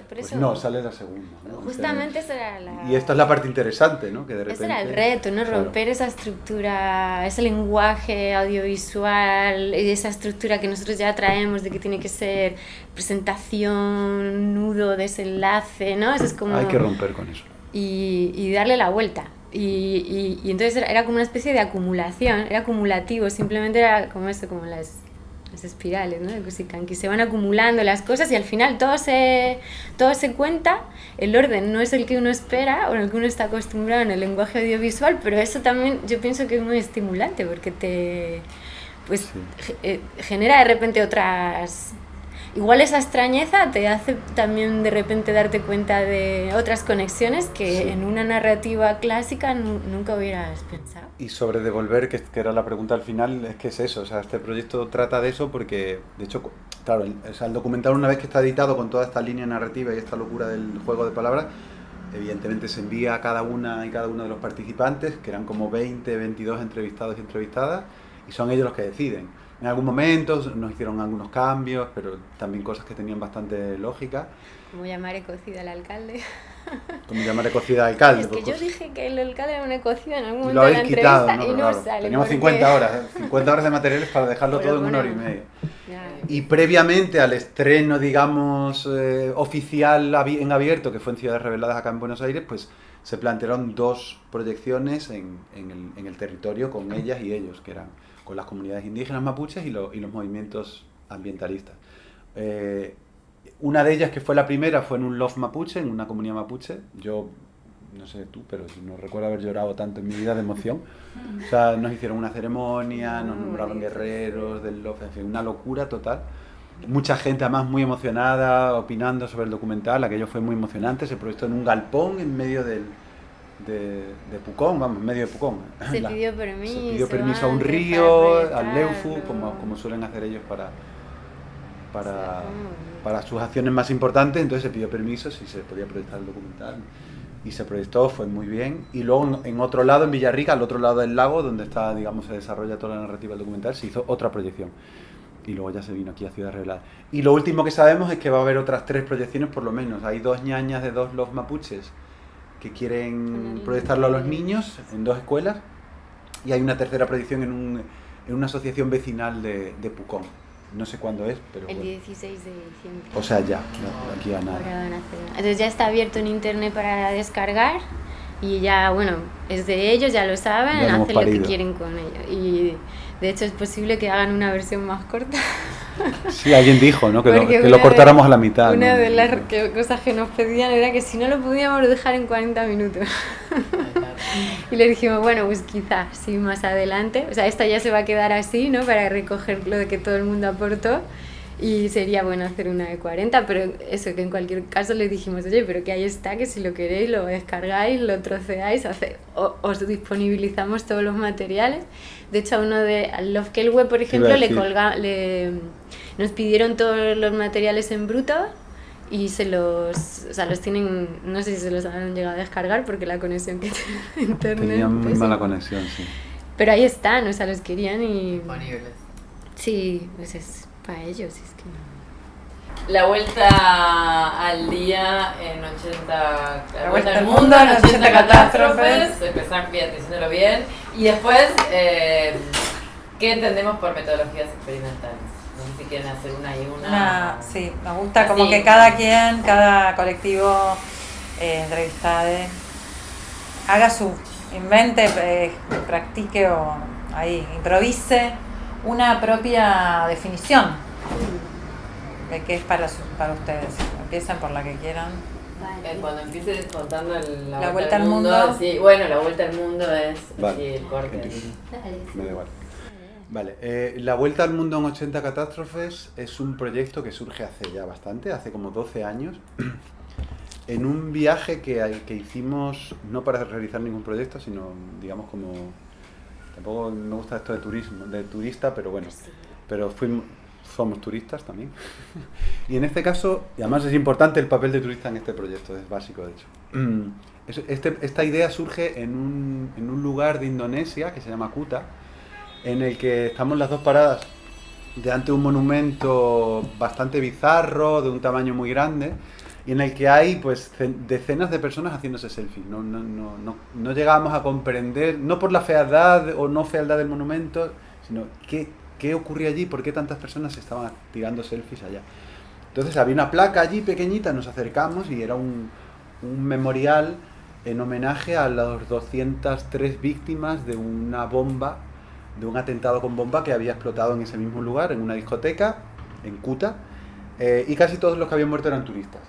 F: Pues no, sale la segunda, ¿no?
G: Justamente esa era la...
F: Y esta es la parte interesante, ¿no? Que de repente...
G: Ese era el reto, ¿no?
F: Claro.
G: Romper esa estructura, ese lenguaje audiovisual, esa estructura que nosotros ya traemos de que tiene que ser presentación, nudo, desenlace, ¿no? Eso es como...
F: Hay que romper con eso.
G: Y darle la vuelta. Y entonces era como una especie de acumulación, era acumulativo, simplemente era como eso, como las espirales, ¿no? Que se van acumulando las cosas y al final todo se cuenta, el orden no es el que uno espera o el que uno está acostumbrado en el lenguaje audiovisual, pero eso también yo pienso que es muy estimulante porque genera de repente otras... Igual esa extrañeza te hace también de repente darte cuenta de otras conexiones que en una narrativa clásica nunca hubieras pensado.
F: Y sobre devolver, que era la pregunta al final, es que es eso, o sea, este proyecto trata de eso porque, de hecho, claro, el documental una vez que está editado con toda esta línea narrativa y esta locura del juego de palabras, evidentemente se envía a cada una y cada uno de los participantes, que eran como 20, 22 entrevistados y entrevistadas, y son ellos los que deciden. En algún momento nos hicieron algunos cambios, pero también cosas que tenían bastante lógica.
G: ¿Cómo llamar ecocida al alcalde?
F: ¿Cómo llamar ecocida al alcalde?
G: Es que yo dije que el alcalde era un ecocida en algún momento
F: de
G: la entrevista
F: quitado, ¿no?
G: y no
F: Claro,
G: sale.
F: teníamos 50 horas de materiales para dejarlo todo en una hora y media. Y previamente al estreno, digamos, oficial en abierto, que fue en Ciudades Reveladas acá en Buenos Aires, pues se plantearon 2 proyecciones en el territorio con ellas y ellos, que eran con las comunidades indígenas mapuches y los movimientos ambientalistas. Una de ellas, que fue la primera, fue en un loft mapuche, en una comunidad mapuche. Yo, no sé tú, pero no recuerdo haber llorado tanto en mi vida de emoción. O sea, nos hicieron una ceremonia, nos nombraron guerreros del loft, en fin, una locura total. Mucha gente además muy emocionada, opinando sobre el documental. Aquello fue muy emocionante, se proyectó en un galpón en medio de Pucón, vamos, en medio de Pucón.
G: Se pidió permiso
F: a un río, al Leufu, como suelen hacer ellos para sus acciones más importantes. Entonces se pidió permiso si se podía proyectar el documental y se proyectó, fue muy bien. Y luego en otro lado, en Villarrica, al otro lado del lago, donde está, digamos, se desarrolla toda la narrativa del documental, se hizo otra proyección. Y luego ya se vino aquí a Ciudad Revelada. Y lo último que sabemos es que va a haber otras 3 proyecciones por lo menos. Hay 2 ñañas de 2 los mapuches que quieren proyectarlo a los niños en 2 escuelas, y hay una tercera proyección en una asociación vecinal de Pucón. No sé cuándo es, pero
G: el
F: bueno.
G: 16 de diciembre.
F: O sea, ya, aquí a nada.
G: Entonces ya está abierto en internet para descargar y ya, bueno, es de ellos, ya lo saben, hacen lo que quieren con ello. Y de hecho es posible que hagan una versión más corta.
F: Sí, alguien dijo, ¿no? Que lo cortáramos a la mitad.
G: Una
F: ¿no?
G: de las cosas que nos pedían era que si no lo podíamos dejar en 40 minutos. Y le dijimos, bueno, pues quizás sí más adelante. O sea, esta ya se va a quedar así, ¿no? Para recoger lo de que todo el mundo aportó. Y sería bueno hacer una de 40, pero eso, que en cualquier caso le dijimos, oye, pero que ahí está, que si lo queréis lo descargáis, lo troceáis, os disponibilizamos todos los materiales. De hecho, a uno de Love Kelwe, por ejemplo, nos pidieron todos los materiales en bruto y los tienen, no sé si se los han llegado a descargar porque la conexión que tienen internet...
F: Tenían muy mala conexión, sí.
G: Pero ahí están, o sea, los querían y...
H: Disponibles.
G: Sí, pues es para ellos, es que no...
H: La vuelta al día en 80... La vuelta al
A: mundo
H: mundo en
A: en
H: 80
A: 80
H: catástrofes. Empezar bien, diciéndolo bien. Y después, ¿qué entendemos por metodologías experimentales? No sé si quieren hacer una y una.
A: Sí, me gusta como
H: Así.
A: que cada colectivo entrevistado haga su, invente, practique o ahí, improvise una propia definición de qué es para ustedes. Empiecen por la que quieran.
H: Cuando empieces contando
A: La vuelta al mundo.
H: Sí, bueno, la vuelta al mundo es
F: Vale.
H: sí, el corte.
F: Empiezo. Me da igual. Vale, La Vuelta al Mundo en 80 catástrofes es un proyecto que surge hace ya bastante, hace como 12 años, en un viaje que hicimos, no para realizar ningún proyecto, sino, digamos, como... Tampoco me gusta esto de turismo, de turista, pero bueno, pero somos turistas también. Y en este caso, y además es importante el papel de turista en este proyecto, es básico de hecho. Esta idea surge en un lugar de Indonesia que se llama Kuta, en el que estamos las dos paradas delante de un monumento bastante bizarro, de un tamaño muy grande, y en el que hay pues decenas de personas haciéndose selfies. No llegamos a comprender, no por la fealdad o no fealdad del monumento, sino qué ocurría allí, por qué tantas personas se estaban tirando selfies allá. Entonces había una placa allí pequeñita, nos acercamos y era un memorial en homenaje a las 203 víctimas de una bomba, de un atentado con bomba que había explotado en ese mismo lugar, en una discoteca, en Kuta, y casi todos los que habían muerto eran turistas.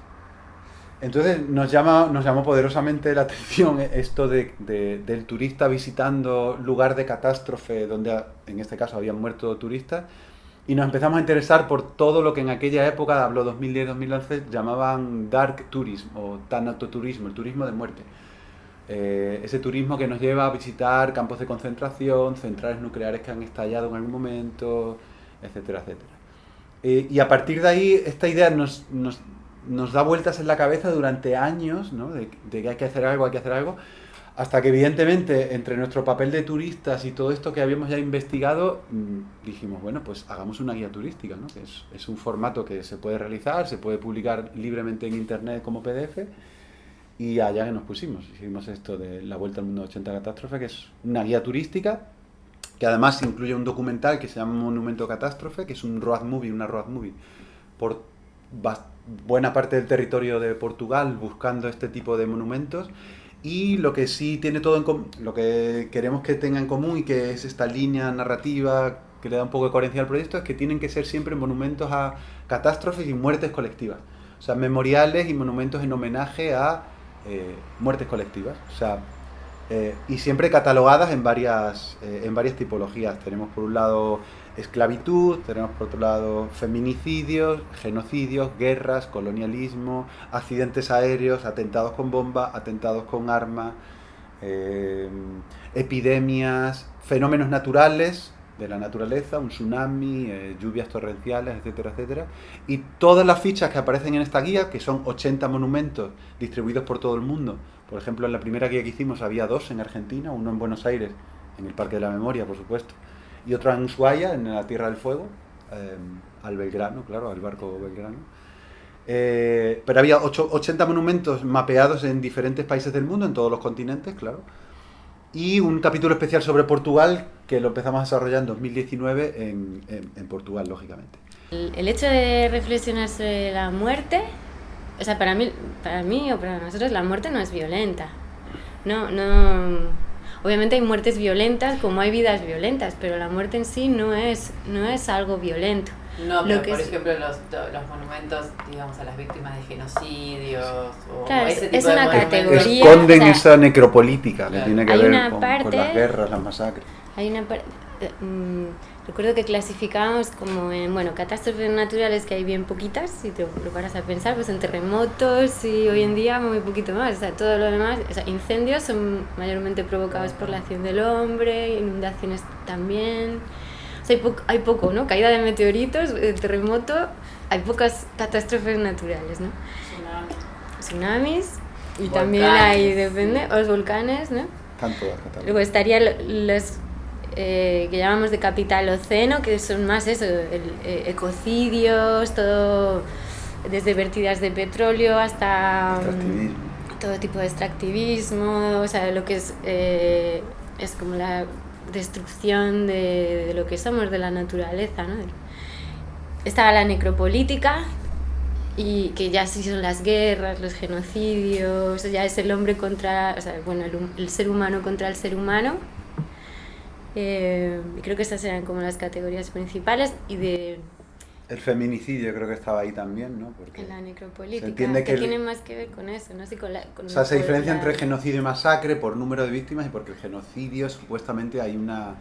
F: Entonces nos llamó poderosamente la atención esto del turista visitando lugar de catástrofe donde en este caso habían muerto turistas, y nos empezamos a interesar por todo lo que en aquella época, hablo 2010-2011, llamaban dark tourism o tanatoturismo, el turismo de muerte. Ese turismo que nos lleva a visitar campos de concentración, centrales nucleares que han estallado en algún momento, etcétera, etcétera. Y a partir de ahí esta idea nos da vueltas en la cabeza durante años, ¿no? de que hay que hacer algo, hasta que evidentemente entre nuestro papel de turistas y todo esto que habíamos ya investigado, dijimos, bueno, pues hagamos una guía turística, ¿no? Que es un formato que se puede realizar, se puede publicar libremente en internet como PDF, y allá que nos pusimos, hicimos esto de La Vuelta al Mundo de 80 catástrofes, que es una guía turística, que además incluye un documental que se llama Monumento Catástrofe, que es una road movie, por buena parte del territorio de Portugal, buscando este tipo de monumentos. Y lo que sí tiene todo en común, lo que queremos que tenga en común y que es esta línea narrativa que le da un poco de coherencia al proyecto, es que tienen que ser siempre monumentos a catástrofes y muertes colectivas. O sea, memoriales y monumentos en homenaje a muertes colectivas. O sea, y siempre catalogadas en varias tipologías. Tenemos por un lado esclavitud, tenemos por otro lado feminicidios, genocidios, guerras, colonialismo, accidentes aéreos, atentados con bomba, atentados con arma, epidemias, fenómenos naturales de la naturaleza, un tsunami, lluvias torrenciales, etcétera, etcétera. Y todas las fichas que aparecen en esta guía, que son 80 monumentos distribuidos por todo el mundo. Por ejemplo, en la primera guía que hicimos había 2 en Argentina, uno en Buenos Aires, en el Parque de la Memoria, por supuesto, y otro en Ushuaia, en la Tierra del Fuego, al Belgrano, claro, al barco Belgrano. Pero había 80 monumentos mapeados en diferentes países del mundo, en todos los continentes, claro. Y un capítulo especial sobre Portugal, que lo empezamos a desarrollar en 2019 en Portugal, lógicamente.
G: El hecho de reflexionar sobre la muerte, o sea, para mí o para nosotros la muerte no es violenta. No, obviamente hay muertes violentas como hay vidas violentas, pero la muerte en sí no es algo violento.
H: No, pero por ejemplo los monumentos, digamos, a las víctimas de genocidios o
G: claro,
H: ese tipo
G: es
H: de
G: una
H: monumentos.
G: categoría.
F: Esconden esa necropolítica que tiene que
G: Hay
F: ver
G: una
F: con
G: parte-
F: las guerras, las masacres.
G: Hay una parte, recuerdo que clasificábamos como en, catástrofes naturales, que hay bien poquitas, si te lo paras a pensar, pues en terremotos y hoy en día muy poquito más. O sea, todo lo demás, o sea, incendios son mayormente provocados por la acción del hombre, inundaciones también. O sea, hay poco, ¿no? Caída de meteoritos, terremoto, hay pocas catástrofes naturales, ¿no? Tsunamis, y
H: Volcanes,
G: también hay, depende, los volcanes, ¿no?
F: Tanto catálogos.
G: Luego estarían los que llamamos de capitaloceno, que son más eso, ecocidios, todo desde vertidas de petróleo hasta
F: Extractivismo.
G: todo tipo de extractivismo, o sea, lo que es como la destrucción de lo que somos, de la naturaleza, ¿no? Estaba la necropolítica, y que ya sí son las guerras, los genocidios, ya es el hombre contra, o sea, bueno, el ser humano contra el ser humano. Creo que estas eran como las categorías principales, y de...
F: El feminicidio creo que estaba ahí también, ¿no? Porque
G: en la necropolítica,
F: se entiende
G: que
F: que
G: tiene más que ver con eso, ¿no? Sí,
F: o sea, se diferencia entre genocidio y masacre por número de víctimas, y porque el genocidio supuestamente hay una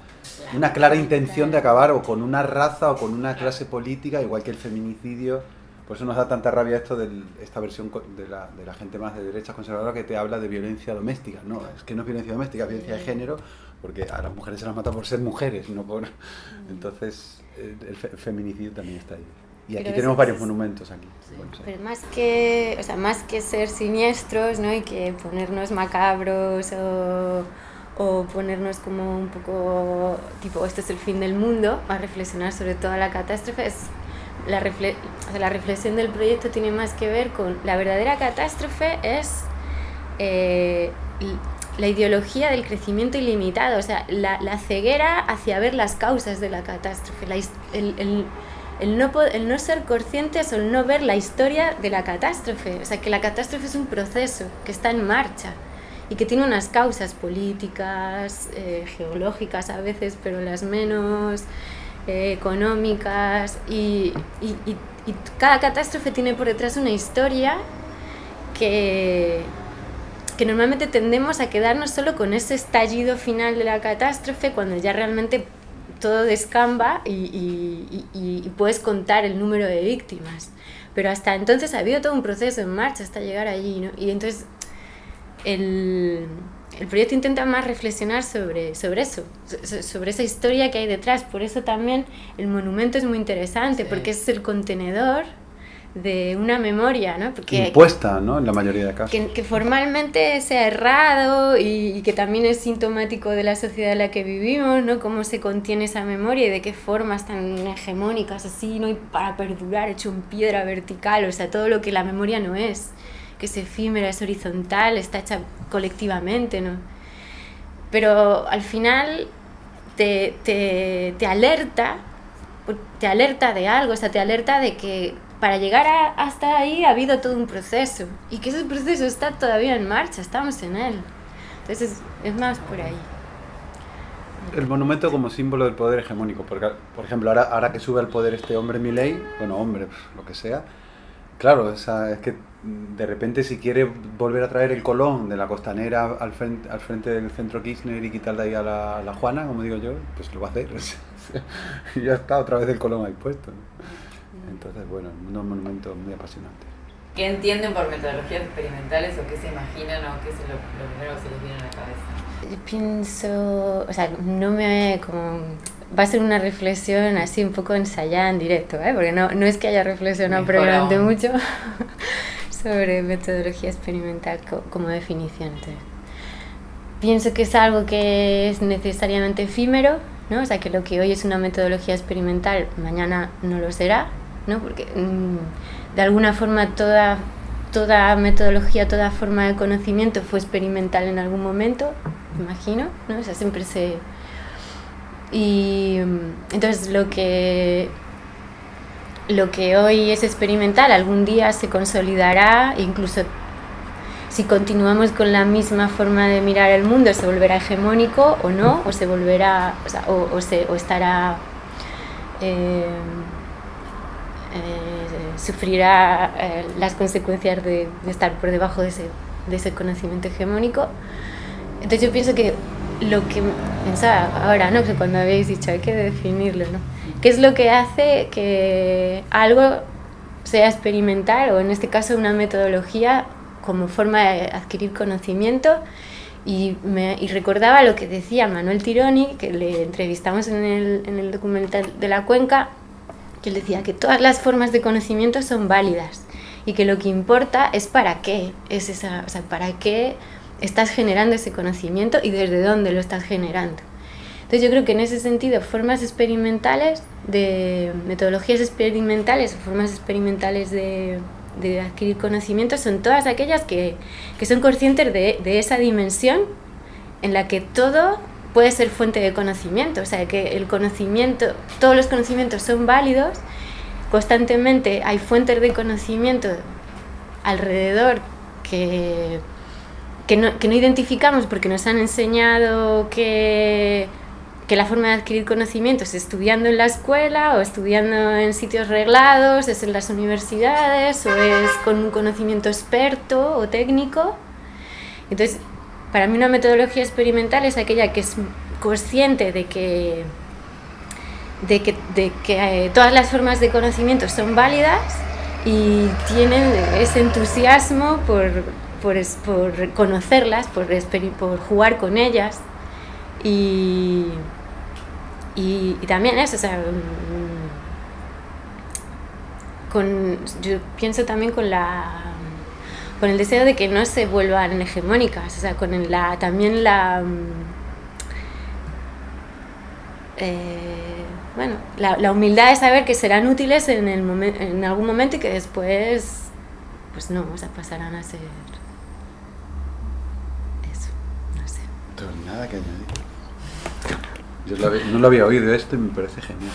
F: clara intención de acabar o con una raza o con una clase política, igual que el feminicidio. Por eso nos da tanta rabia esto de esta versión de la gente más de derecha conservadora, que te habla de violencia doméstica. No, es que no es violencia doméstica, es violencia de género, porque a las mujeres se las mata por ser mujeres, no por... Entonces el feminicidio también está ahí. Y aquí tenemos varios monumentos aquí.
G: Sí.
F: Bueno, sí.
G: Pero más que ser siniestros, ¿no? Y que ponernos macabros o ponernos como un poco tipo esto es el fin del mundo, a reflexionar sobre toda la catástrofe, la reflexión del proyecto tiene más que ver con la verdadera catástrofe, es la ideología del crecimiento ilimitado, o sea, la ceguera hacia ver las causas de la catástrofe, el no ser conscientes o el no ver la historia de la catástrofe, o sea, que la catástrofe es un proceso que está en marcha y que tiene unas causas políticas, geológicas a veces, pero las menos... económicas, y cada catástrofe tiene por detrás una historia que normalmente tendemos a quedarnos solo con ese estallido final de la catástrofe, cuando ya realmente todo descamba y puedes contar el número de víctimas, pero hasta entonces ha habido todo un proceso en marcha hasta llegar allí, ¿no? Y entonces el proyecto intenta más reflexionar sobre eso, sobre esa historia que hay detrás. Por eso también el monumento es muy interesante, sí, porque es el contenedor de una memoria, ¿no? Porque,
F: impuesta, ¿no? En la mayoría de casos.
G: Que formalmente sea errado y que también es sintomático de la sociedad en la que vivimos, ¿no? Cómo se contiene esa memoria y de qué formas tan hegemónicas así, ¿no? Y para perdurar, hecho en piedra vertical, o sea, todo lo que la memoria no es, que es efímera, es horizontal, está hecha colectivamente, ¿no? Pero al final te alerta de algo, o sea, te alerta de que para llegar hasta ahí ha habido todo un proceso y que ese proceso está todavía en marcha, estamos en él. Entonces es más por ahí.
F: El monumento como símbolo del poder hegemónico, porque, por ejemplo, ahora que sube al poder este hombre Milei, bueno, hombre, lo que sea, claro, es que de repente si quiere volver a traer el Colón de la Costanera al frente del centro Kirchner y quitar de ahí a la Juana, como digo yo, pues lo va a hacer. Y ya está otra vez el Colón ahí puesto, ¿no? Entonces, bueno, un monumento muy apasionante.
H: ¿Qué entienden por metodologías experimentales o qué se imaginan o qué es lo primero que se les viene a la cabeza?
G: Yo pienso, o sea, va a ser una reflexión así un poco ensayada en directo, porque no es que haya reflexionado previamente mucho sobre metodología experimental como definición. Entonces, pienso que es algo que es necesariamente efímero, ¿no? O sea, que lo que hoy es una metodología experimental, mañana no lo será, ¿no? Porque de alguna forma toda metodología, toda forma de conocimiento fue experimental en algún momento, imagino, ¿no? O sea, siempre y entonces lo que hoy es experimental algún día se consolidará, incluso si continuamos con la misma forma de mirar el mundo se volverá hegemónico o no, o se volverá, o sea, o estará sufrirá las consecuencias de estar por debajo de ese conocimiento hegemónico. Entonces yo pienso que lo que pensaba ahora, ¿no? Que cuando habéis dicho hay que definirlo, ¿no? ¿Qué es lo que hace que algo sea experimental o en este caso una metodología como forma de adquirir conocimiento? Y recordaba lo que decía Manuel Tironi, que le entrevistamos en el documental de la Cuenca, que él decía que todas las formas de conocimiento son válidas y que lo que importa es para qué es esa, o sea, para qué estás generando ese conocimiento y desde dónde lo estás generando. Entonces yo creo que en ese sentido formas experimentales, de metodologías experimentales o formas experimentales de de adquirir conocimiento son todas aquellas que son conscientes de esa dimensión en la que todo puede ser fuente de conocimiento, o sea, que el conocimiento, todos los conocimientos son válidos, constantemente hay fuentes de conocimiento alrededor que no identificamos porque nos han enseñado que la forma de adquirir conocimiento es estudiando en la escuela o estudiando en sitios reglados, es en las universidades o es con un conocimiento experto o técnico. Entonces, para mí una metodología experimental es aquella que es consciente de que todas las formas de conocimiento son válidas y tienen ese entusiasmo por conocerlas, por jugar con ellas. Y también eso, o sea, yo pienso también con el deseo de que no se vuelvan hegemónicas, o sea, con también la humildad de saber que serán útiles en algún momento y que después pues no, o sea, pasarán a ser eso, no sé.
F: No tengo nada que añadir. Yo no lo había oído esto y me parece genial.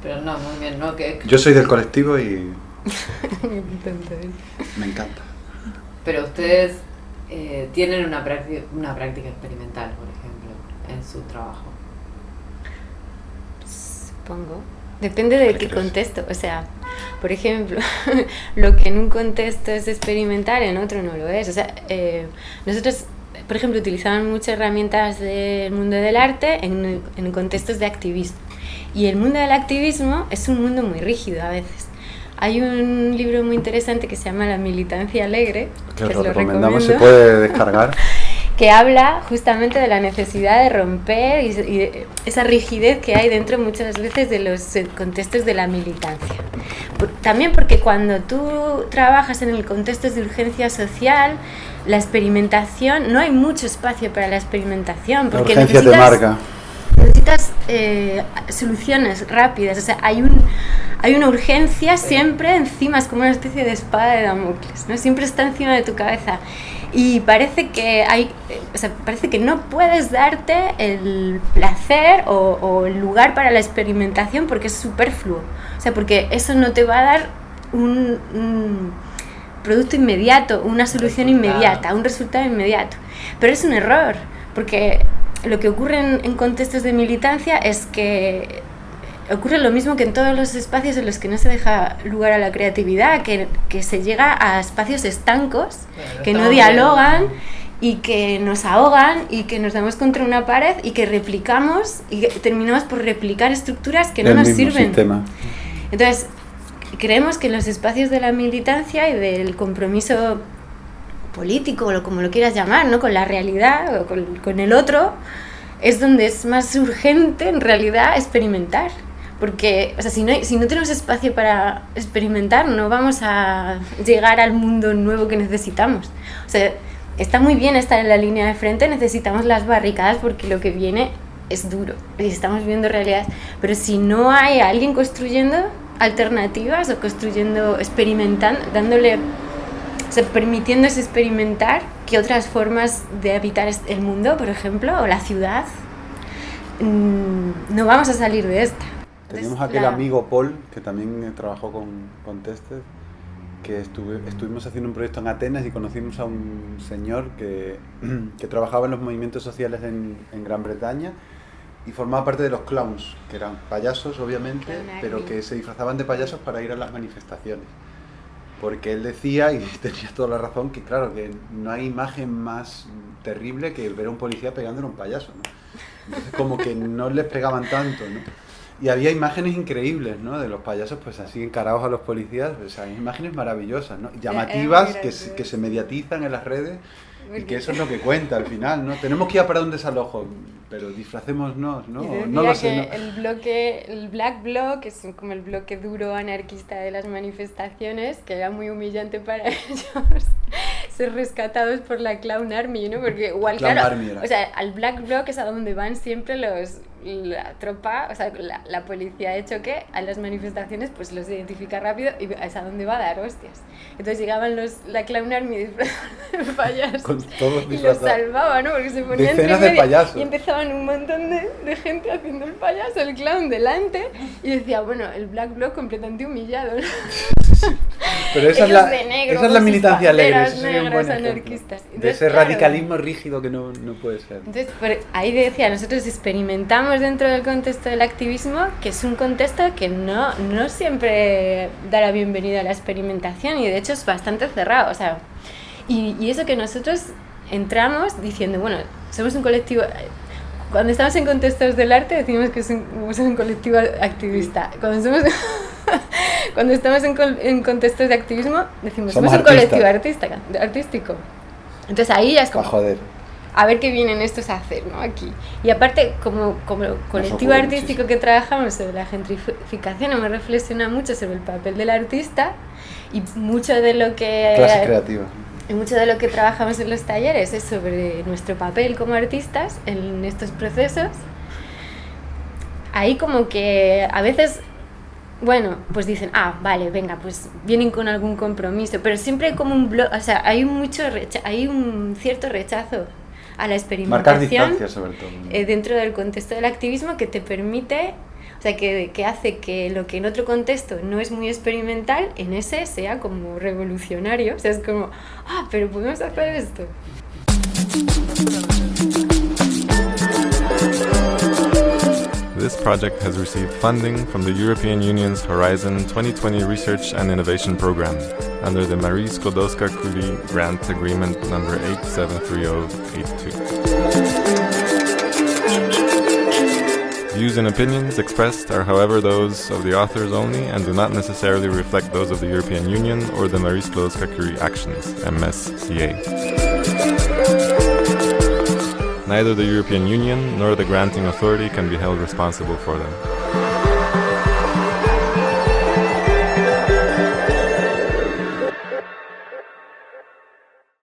H: Pero no, muy bien, ¿no?
F: Yo soy del colectivo y me encanta.
H: Pero ustedes tienen una práctica experimental, por ejemplo, en su trabajo.
G: Supongo. Depende de qué contexto. O sea, por ejemplo, lo que en un contexto es experimental, en otro no lo es. O sea, nosotros, por ejemplo, utilizamos muchas herramientas del mundo del arte en contextos de activismo. Y el mundo del activismo es un mundo muy rígido a veces. Hay un libro muy interesante que se llama La militancia alegre,
F: que os lo recomendamos, se puede descargar,
G: que habla justamente de la necesidad de romper y de esa rigidez que hay dentro muchas veces de los contextos de la militancia. También porque cuando tú trabajas en el contexto de urgencia social, la experimentación, no hay mucho espacio para la experimentación. Porque
F: la urgencia te marca.
G: Necesitas soluciones rápidas, o sea, hay una urgencia siempre encima, es como una especie de espada de Damocles, ¿no? Siempre está encima de tu cabeza y parece que parece que no puedes darte el placer o el lugar para la experimentación porque es superfluo, o sea, porque eso no te va a dar un producto inmediato, una solución inmediata, un resultado inmediato, pero es un error, porque lo que ocurre en contextos de militancia es que ocurre lo mismo que en todos los espacios en los que no se deja lugar a la creatividad, que se llega a espacios estancos, que no dialogan y que nos ahogan y que nos damos contra una pared y que replicamos y que terminamos por replicar estructuras que no nos sirven.
F: Sistema.
G: Entonces, creemos que en los espacios de la militancia y del compromiso político o como lo quieras llamar, ¿no? Con la realidad o con el otro, es donde es más urgente en realidad experimentar, porque, o sea, si no tenemos espacio para experimentar, no vamos a llegar al mundo nuevo que necesitamos. O sea, está muy bien estar en la línea de frente, necesitamos las barricadas porque lo que viene es duro y estamos viendo realidades, pero si no hay alguien construyendo alternativas o construyendo, experimentando, o sea, permitiéndose experimentar que otras formas de habitar el mundo, por ejemplo, o la ciudad, no vamos a salir de esta.
F: Teníamos aquel amigo Paul, que también trabajó con Tested, que estuvimos haciendo un proyecto en Atenas y conocimos a un señor que trabajaba en los movimientos sociales en Gran Bretaña y formaba parte de los clowns, que eran payasos obviamente, pero que se disfrazaban de payasos para ir a las manifestaciones. Porque él decía, y tenía toda la razón, que claro, que no hay imagen más terrible que ver a un policía pegándole a un payaso, ¿no? Entonces como que no les pegaban tanto, ¿no? Y había imágenes increíbles, ¿no? De los payasos pues así encarados a los policías, o sea, imágenes maravillosas, ¿no? Llamativas, que se mediatizan en las redes y que eso es lo que cuenta al final, ¿no? Tenemos que ir a para un desalojo, pero disfracémonos, ¿no? No lo sé, ¿no?
G: El Black Bloc, que es como el bloque duro anarquista de las manifestaciones, que era muy humillante para ellos ser rescatados por la Clown Army, ¿no? Porque igual, claro, o sea, al Black Bloc es a donde van siempre los la tropa, o sea, la policía de choque a las manifestaciones pues los identifica rápido y es a dónde va a dar hostias. Entonces llegaban la Clown Army disfrazados de payasos
F: Con todos
G: y los
F: disfrazados.
G: salvaban, ¿no? Porque se ponían entre
F: Decenas de
G: medio
F: payasos.
G: y empezaban un montón de gente haciendo el payaso, el clown delante y decía, bueno, el Black Bloc completamente humillado, ¿no?
F: Pero esa
G: Ellos
F: es
G: de negro,
F: esa es la
G: con sus
F: militancia alegre,
G: banderas
F: ese sería un buen
G: negras
F: ejemplo.
G: anarquistas.
F: De
G: Entonces,
F: ese
G: claro,
F: radicalismo rígido que no puede ser.
G: entonces, ahí decía, nosotros experimentamos dentro del contexto del activismo, que es un contexto que no siempre da la bienvenida a la experimentación y de hecho es bastante cerrado, o sea, y eso que nosotros entramos diciendo, bueno, somos un colectivo, cuando estamos en contextos del arte decimos que somos un colectivo activista, cuando estamos en contextos de activismo decimos somos un
F: artistas.
G: colectivo artístico. Entonces ahí ya es como,
F: Joder.
G: a ver qué vienen estos a hacer, ¿no? Aquí. Y aparte, como colectivo
F: ocurre
G: artístico que trabajamos sobre la gentrificación, hemos reflexionado mucho sobre el papel del artista y mucho de lo que...
F: Clase creativa.
G: Y mucho de lo que trabajamos en los talleres es sobre nuestro papel como artistas en estos procesos. Ahí como que a veces, bueno, pues dicen, vale, venga, pues vienen con algún compromiso, pero siempre hay como o sea, hay un cierto rechazo a la experimentación.
F: Marcar distancia, sobre todo.
G: Dentro del contexto del activismo que te permite, o sea, que hace que lo que en otro contexto no es muy experimental, en ese sea como revolucionario. O sea, es como, pero podemos hacer esto.
I: This project has received funding from the European Union's Horizon 2020 Research and Innovation Program under the Marie Skłodowska-Curie Grant Agreement number 873082. Views and opinions expressed are, however, those of the authors only and do not necessarily reflect those of the European Union or the Marie Skłodowska-Curie Actions, MSCA. Neither the European Union nor the granting authority can be held responsible for them.